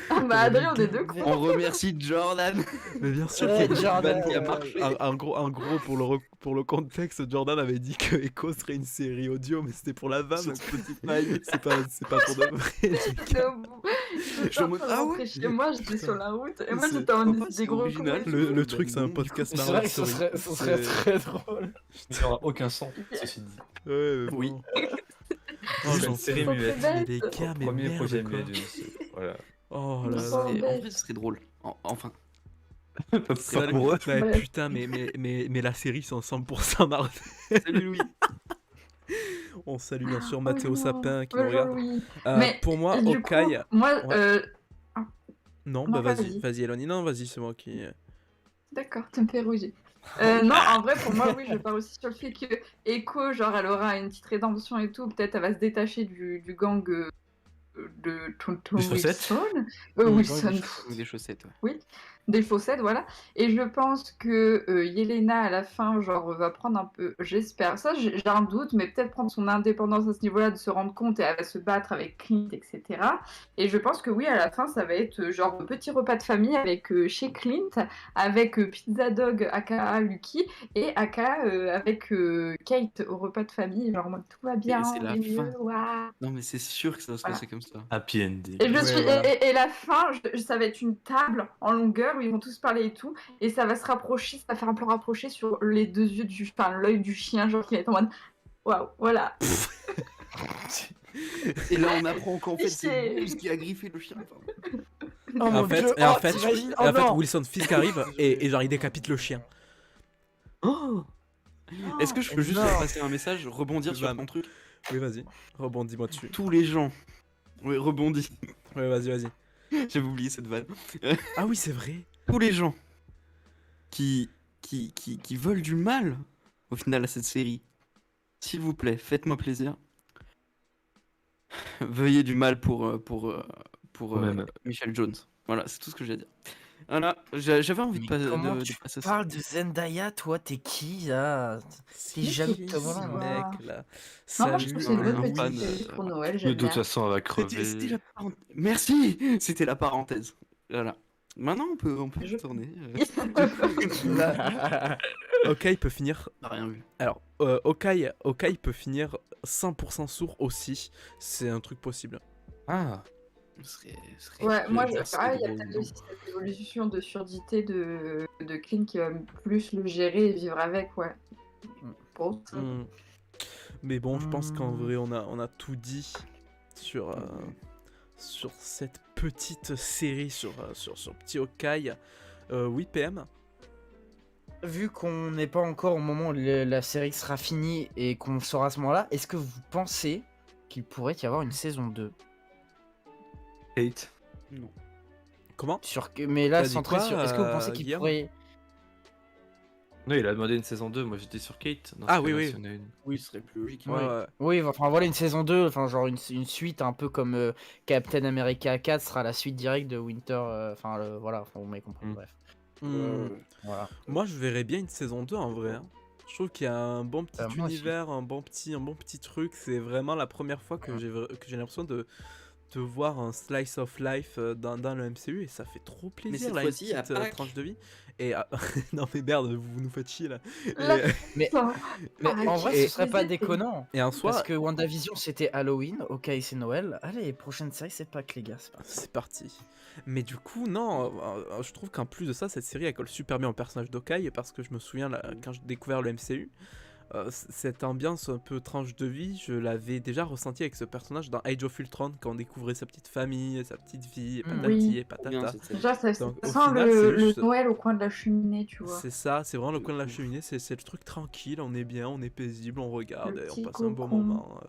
Ah bah Adrien, on est deux cons. On remercie Jordan. Mais bien sûr. Ouais, que- Jordan, qui a marché. En gros, pour le contexte, Jordan avait dit que Echo serait une série audio, mais c'était pour la vanne. Sur donc Spotify. c'est pas pour de vrai. J'étais au bout. J'étais en me- train de ah rentrer ouais. chez moi, j'étais sur la route. Et moi C'est j'étais en sympa, des c'est gros original. cons. Le Bah, truc, c'est un non, podcast C'est Marvel vrai que ce Story. serait très drôle. Il n'y aura aucun son, ceci dit. Ouais, Oui. bon. Oh, j'en une série Faut muette. que Mais les gars, mais Premier merde, projet quoi. muet d'une. Voilà. Oh Ils là sont là. En bêtes. vrai, ce serait drôle. Enfin. Pas pour eux. Ouais, Ouais. putain, mais la série, c'est en 100% Marvel. Salut Louis. On salue bien sûr Oh Mathéo non. Sapin qui Ouais, nous regarde. Jean-Louis. Mais Pour moi, du coup, Hawkeye. moi, Ouais. Non, bah non, vas-y, vas-y. vas-y, Eloni. Non, vas-y, c'est moi qui. d'accord, tu me fais rougir. Non, en vrai, pour moi, oui, je pars aussi sur le fait que Echo, genre, elle aura une petite rédemption et tout. Peut-être elle va se détacher du gang de Tonton Des chaussettes Wilson. Oui, Wilson, des pff, Ou des chaussettes, ouais. des chaussettes, voilà. Et je pense que Yelena, à la fin, genre, va prendre un peu, j'espère, ça j'ai un doute, mais peut-être prendre son indépendance à ce niveau-là, de se rendre compte et elle va se battre avec Clint, etc. Et je pense que oui, à la fin, ça va être genre petit repas de famille avec chez Clint, avec Pizza Dog, aka Lucky, et aka avec Kate au repas de famille, genre en mode tout va bien, c'est on la est mieux, fin. waouh. Non, mais c'est sûr que ça va se Voilà. passer comme ça. Happy ending. Et, Ouais, voilà. et la fin, ça va être une table en longueur où ils vont tous parler et tout, et ça va se rapprocher, ça va faire un plan rapproché sur les deux yeux enfin l'œil du chien, genre qui va être en mode waouh, voilà. Et là, on apprend qu'en fait, C'est- c'est Bruce qui a griffé le chien. Pardon. Oh Et mon en fait, dieu, et en oh, fait, t'imagines? et Oh en fait, non. Wilson Fisk arrive et genre il décapite le chien. Est-ce que je peux juste non. faire passer un message, rebondir sur Van. ton truc? Oui, vas-y, rebondis-moi dessus. Tous les gens. Oui, rebondis. Ouais, vas-y. J'avais oublié cette vanne. Ah oui, c'est vrai. Tous les gens qui veulent du mal au final à cette série, s'il vous plaît, faites-moi plaisir. Veuillez du mal pour Même. Michelle Jones. Voilà, c'est tout ce que j'ai à dire. Voilà, j'avais envie de, Mais passer comment de tu passer ça. parles de Zendaya, toi, t'es qui là? T'es jaloux de ta voilà, ce là. mec là. Non, moi je trouve que c'est une un bonne petite fan, série pour Noël, De j'aime toute bien. façon, elle va C'était crever. la Merci. C'était la parenthèse. Voilà. Maintenant, on peut Je- tourner. Hawkeye peut finir. On n'a rien vu. Alors, Hawkeye peut finir 100% sourd aussi. C'est un truc possible. Ah, Ouais, moi, il y a serait peut-être drôle. aussi cette évolution de surdité de Clint qui va plus le gérer et vivre avec, ouais. Bon, ça- Hmm. Mais bon, je pense qu'en vrai, on a tout dit sur, sur cette petite série, sur Petit Hawkeye. Oui, PM. Vu qu'on n'est pas encore au moment où la série sera finie et qu'on le saura à ce moment-là, est-ce que vous pensez qu'il pourrait y avoir une saison 2 Hate. Non. Comment? Mais là, T'as dit centré quoi, sur. Est-ce que vous pensez qu'il Guillaume pourrait. Non, il a demandé une saison 2, moi j'étais sur Kate. Dans Ah ce oui, cas-là, oui. s'il y en a une. Oui, ce serait plus logique. Ouais, ouais. Oui, enfin voilà une saison 2, enfin genre une suite un peu comme Captain America 4 sera la suite directe de Winter. Enfin voilà, enfin, vous m'avez compris, Mm. bref. Hmm. Voilà. Moi, je verrais bien une saison 2 en vrai. Hein. Je trouve qu'il y a un bon petit Moi aussi. univers, un bon petit truc. C'est vraiment la première fois que j'ai l'impression de voir un slice of life dans le MCU et ça fait trop plaisir cette là, une fois-ci, il y a petite Pâques. tranche de vie. Et non mais merde, vous nous faites chier là. Là, Mais- ça. Mais Ah, en vrai, et- ce serait pas mais déconnant. Et en Parce soi, que WandaVision c'était Halloween, ok c'est Noël. Allez, prochaine série c'est Pâques les gars, c'est parti. c'est parti. Mais du coup, non, je trouve qu'en plus de ça, cette série elle colle super bien au personnage d'Hawkeye parce que je me souviens là, quand j'ai découvert le MCU, cette ambiance un peu tranche de vie, je l'avais déjà ressenti avec ce personnage dans Age of Ultron quand on découvrait sa petite famille, sa petite vie, et patati Oui. et Trop bien, patata. cette série. Déjà, ça Donc, au sent final, c'est le juste- Noël au coin de la cheminée, tu vois. C'est ça, c'est vraiment le coin de la cheminée, c'est le truc tranquille, on est bien, on est paisible, on regarde, Le et on petit passe un bon cocon. moment.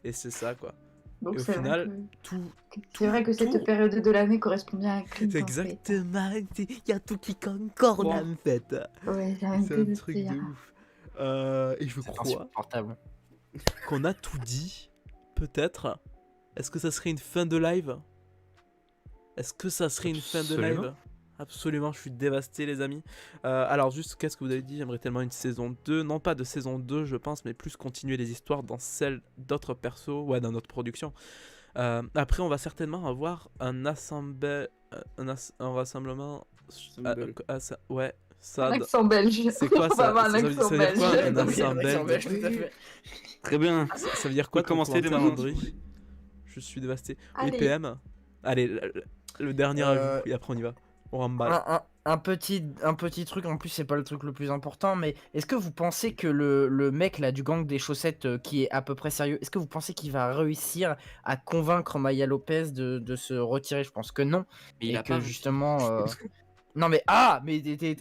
Et c'est ça quoi. Donc Et au c'est vrai final, que... tout. C'est vrai que cette tout- période de l'année correspond bien à Clint. C'est en fait. exactement, il y a tout qui concorde Bon. en fait. Ouais, j'ai C'est arrêté un de truc dire. de ouf. Et je C'est crois insupportable. qu'on a tout dit. Peut-être. Est-ce que ça serait une fin de live? Est-ce que ça serait une fin de Absolument. live? Absolument, je suis dévasté les amis. Alors juste, qu'est-ce que vous avez dit? J'aimerais tellement une saison 2. Non pas de saison 2 je pense, mais plus continuer les histoires dans celles d'autres persos. Ouais, dans notre production. Après, on va certainement avoir un un rassemblement... Assemble. Ouais, Un ça... accent belge. C'est quoi On va ça? avoir un Ça veut accent dire quoi, belge. un accent belge? tout à fait. Très bien. Ça veut dire quoi On peut ton commencer dès commentaire, maintenant, André? si vous voulez. Je suis dévasté. Oui, Allez. PM. Allez, le dernier ajout, et après on y va. On remballe. Un petit truc, en plus c'est pas le truc le plus important, mais est-ce que vous pensez que le mec là du gang des chaussettes qui est à peu près sérieux, est-ce que vous pensez qu'il va réussir à convaincre Maya Lopez de se retirer? Je pense que non. Mais il Et a que pas justement... Non mais mais t'es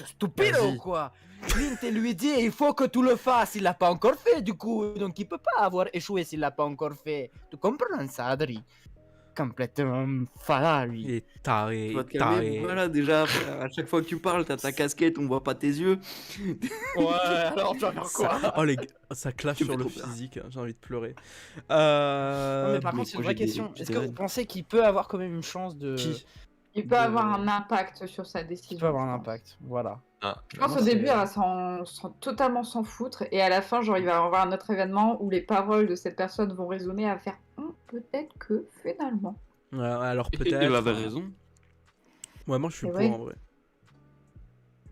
stupide Vas-y. ou quoi? Clint lui dit il faut que tu le fasses, il l'a pas encore fait du coup, donc il peut pas avoir échoué s'il l'a pas encore fait. Tu comprends ça, Adri? Complètement fada lui. Il est taré, Tu vas te taré. calmer. Voilà, déjà, frère, à chaque fois que tu parles, t'as ta casquette, on voit pas tes yeux. Ouais, alors tu vas faire quoi? Oh les gars, ça clash Tu me sur fais le trop peur. physique, hein, j'ai envie de pleurer. Non mais par mais contre c'est une moi, vraie j'ai des- question. j'ai Est-ce des que vous rêves. pensez qu'il peut avoir quand même une chance de... Qui? Il peut avoir un impact sur sa décision. Il peut avoir un je pense. impact, voilà. Ah, Je pense Moi, au c'est- début, elle va totalement s'en foutre, et à la fin, genre, il va y avoir un autre événement où les paroles de cette personne vont résonner à faire peut-être que finalement. Ouais, alors Et peut-être. il avait raison. Ouais, moi je suis Et pour ouais. en vrai.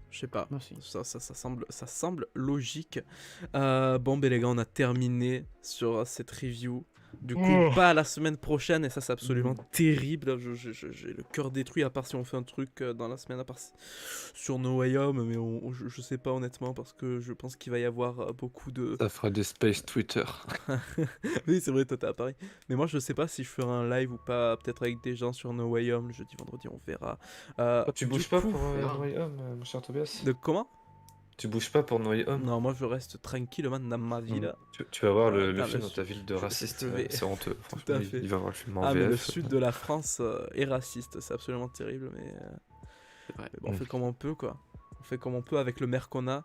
Je sais pas. Moi aussi. Ça semble logique. Bon, ben les gars, on a terminé sur cette review. Du coup, pas la semaine prochaine, et ça, c'est absolument terrible. J'ai le cœur détruit, à part si on fait un truc dans la semaine, à part sur No Way Home, mais je sais pas honnêtement, parce que je pense qu'il va y avoir beaucoup de. ça fera des space Twitter. Oui, c'est vrai, toi, t'es à Paris. Mais moi, je sais pas si je ferai un live ou pas, peut-être avec des gens sur No Way Home, jeudi, vendredi, on verra. Tu Du bouges pas coup- pour No Way Home, mon cher Tobias? De comment? Tu bouges pas pour No Way Home? Non, moi, je reste tranquillement dans ma ville. Tu vas voir le dans film le dans ta sud. ville de Je raciste, vais- c'est honteux. Tout à Franchement, fait. il va voir le film en Ah, mais le VF. sud de la France est raciste, c'est absolument terrible, mais, C'est vrai. mais bon, on fait comme on peut, quoi. On fait comme on peut avec le maire qu'on a.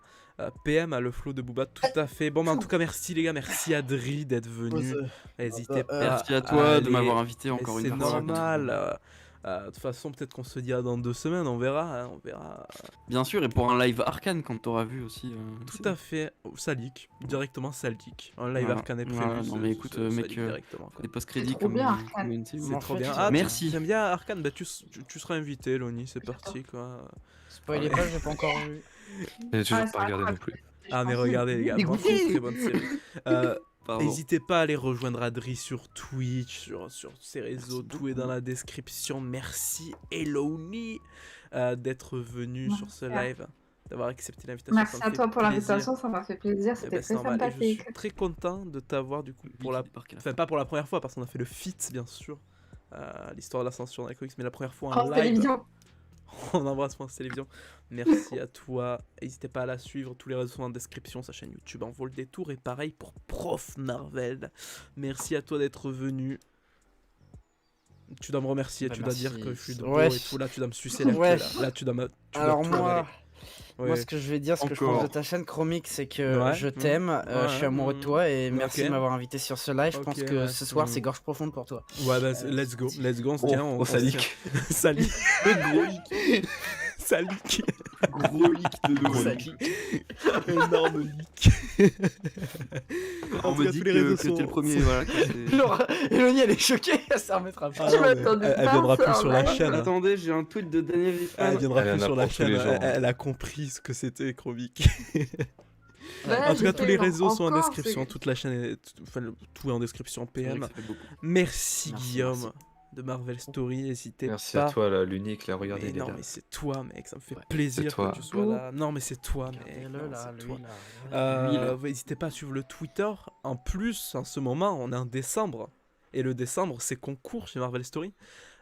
PM a le flow de Booba, tout à fait. Bon, mais en tout cas, merci les gars, merci Adri d'être venu. N'hésitez pas. Merci à toi de aller- m'avoir invité mais encore une c'est fois. normal. De toute façon, peut-être qu'on se dit dans 2 semaines, on verra. On verra. Bien sûr, et pour un live Arcane quand t'auras vu aussi. Tout à fait. Oh, ça leak. Directement, ça leak. Un live Voilà. Arcane est prévu. Voilà, non, mais écoute, ça mec, leak directement, quoi. Des post-crédits C'est trop comme bien, Arcane. comme NC, C'est En trop fait, bien. tu- Ah, Merci. T'aimes bien Arcane? Bah, tu seras invité, Loni, c'est parti, quoi. Spoilez pas, j'ai pas encore vu. J'ai toujours Ah, pas c'est regardé non incroyable. plus. Ah, mais regardez, les gars, Dégoûté. franchement, très bonne série. Pardon. N'hésitez pas à aller rejoindre Adri sur Twitch, sur ses réseaux, Merci tout est dans la description. Merci Eloni d'être venu sur ce Merci. live. d'avoir accepté l'invitation. Merci ça à me toi fait pour plaisir. l'invitation, ça m'a fait plaisir, Eh c'était ben, c'est très normal. Et je suis sympathique. très content de t'avoir du coup Lui pour qui la. débarque à la Enfin, fin. pas pour la première fois parce qu'on a fait le feat bien sûr, l'histoire de l'ascension dans les comics, mais la première fois en France live. Télévisions. On embrasse France Télévisions. Merci à toi. N'hésitez pas à la suivre. Tous les réseaux sont en description. Sa chaîne YouTube en vaut le détour. Et pareil pour Prof Marvel. Merci à toi d'être venu. Tu dois me remercier. Bah, tu dois merci. dire que je suis beau Ouais. et tout. Là, tu dois me sucer la Ouais. queue. Là, tu dois Alors tout moi, avaler. moi, Ouais. ce que je vais dire, ce que je Encore. pense de ta chaîne Chromix, c'est que Ouais. je t'aime, je suis Ouais. amoureux de toi et merci Ok. de m'avoir invité sur ce live. Je Ok, pense que ouais. ce soir, c'est gorge profonde pour toi. Ouais, bah, let's go. Let's go. On se tient. Oh, On se salique. tient. Salique. Gros leak. Salique. Gros leak de Noël. Salique. Énorme leak. On En tout me cas, dit tous les réseaux que sont. t'es le premier, voilà. que c'est- Laura, Elodie, elle est choquée, elle s'en remettra pas. Ah Je non, mais m'attendais elle pas viendra à ça, plus sur la ouais. chaîne. Attendez, j'ai un tweet de Daniel Elle Riffman. viendra Elle en plus a sur la pour tous chaîne. les gens. Elle a compris ce que c'était Chromique. Ouais, En tout cas, j'ai tous les fait, réseaux sont en encore, description. c'est- Toute la chaîne est. Enfin, tout est en description C'est vrai PM. que ça fait beaucoup. Merci, Merci, Guillaume merci. de Marvel Story. N'hésitez Merci pas. à toi, là, l'unique, là, regardez, Mais il est non, là. mais c'est toi, mec. Ça me fait Ouais, plaisir c'est toi. que tu sois là. Non, mais c'est toi, mec. Regardez-le Non, là, c'est lui toi. là. Lui, là. Ouais, n'hésitez pas à suivre le Twitter. En plus, en ce moment, on est en décembre. Et le décembre, c'est concours chez Marvel Story.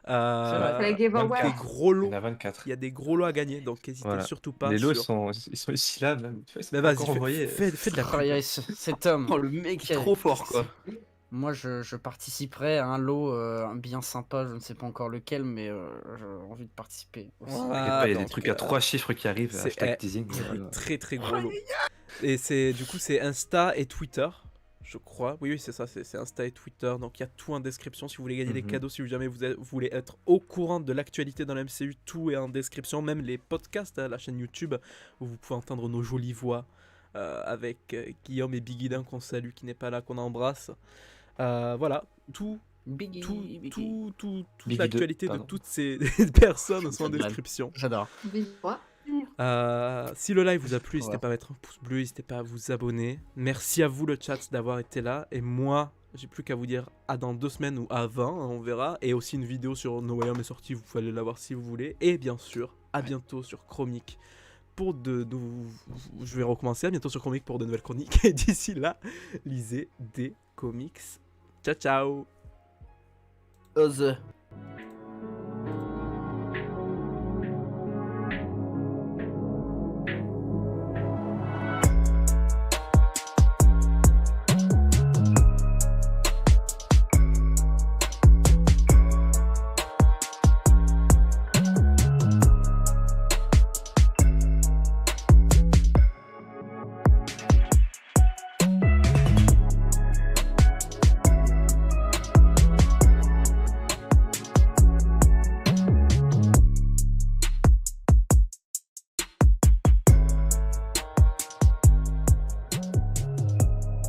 C'est vrai. C'est la giveaway. Des gros Il lots. y en a 24. Il y a des gros lots à gagner. Donc, n'hésitez Voilà. surtout pas. Les lots, sur... ils sont ici là, même. Tu vois, ils sont Mais pas vas-y, encore envoyés. fais de la Oh, pub. yeah, cet homme. Oh, le mec Quel- trop fort, quoi. Moi, je participerai à un lot bien sympa, je ne sais pas encore lequel, mais j'ai envie de participer aussi. T'inquiète Ah, pas, il y a dans des ce trucs cas, à 3 chiffres qui arrivent. c'est- Hashtag eh, teasing. Il y a voilà. des très très gros lots. Et c'est du coup c'est Insta et Twitter, je crois. Oui c'est ça, c'est Insta et Twitter. Donc il y a tout en description si vous voulez gagner des Mhm. cadeaux, si jamais vous voulez être au courant de l'actualité dans la MCU, tout est en description, même les podcasts à la chaîne YouTube où vous pouvez entendre nos jolies voix avec Guillaume et Biggie Dan qu'on salue, qui n'est pas là, qu'on embrasse. Voilà, Biggie, Biggie. toute Biggie l'actualité 2, de pardon. toutes ces personnes sont en Cette blague. description. J'adore. Si le live vous a plu, n'hésitez Ouais. pas à mettre un pouce bleu, n'hésitez pas à vous abonner. Merci à vous le chat d'avoir été là. Et moi, j'ai plus qu'à vous dire à dans 2 semaines ou avant, hein, on verra. Et aussi une vidéo sur No Way Home est sortie, vous pouvez aller la voir si vous voulez. Et bien sûr, à bientôt sur Chromique. Je vais recommencer, à bientôt sur Chromique pour de nouvelles chroniques. Et d'ici là, lisez des comics. Ciao ciao. Ose.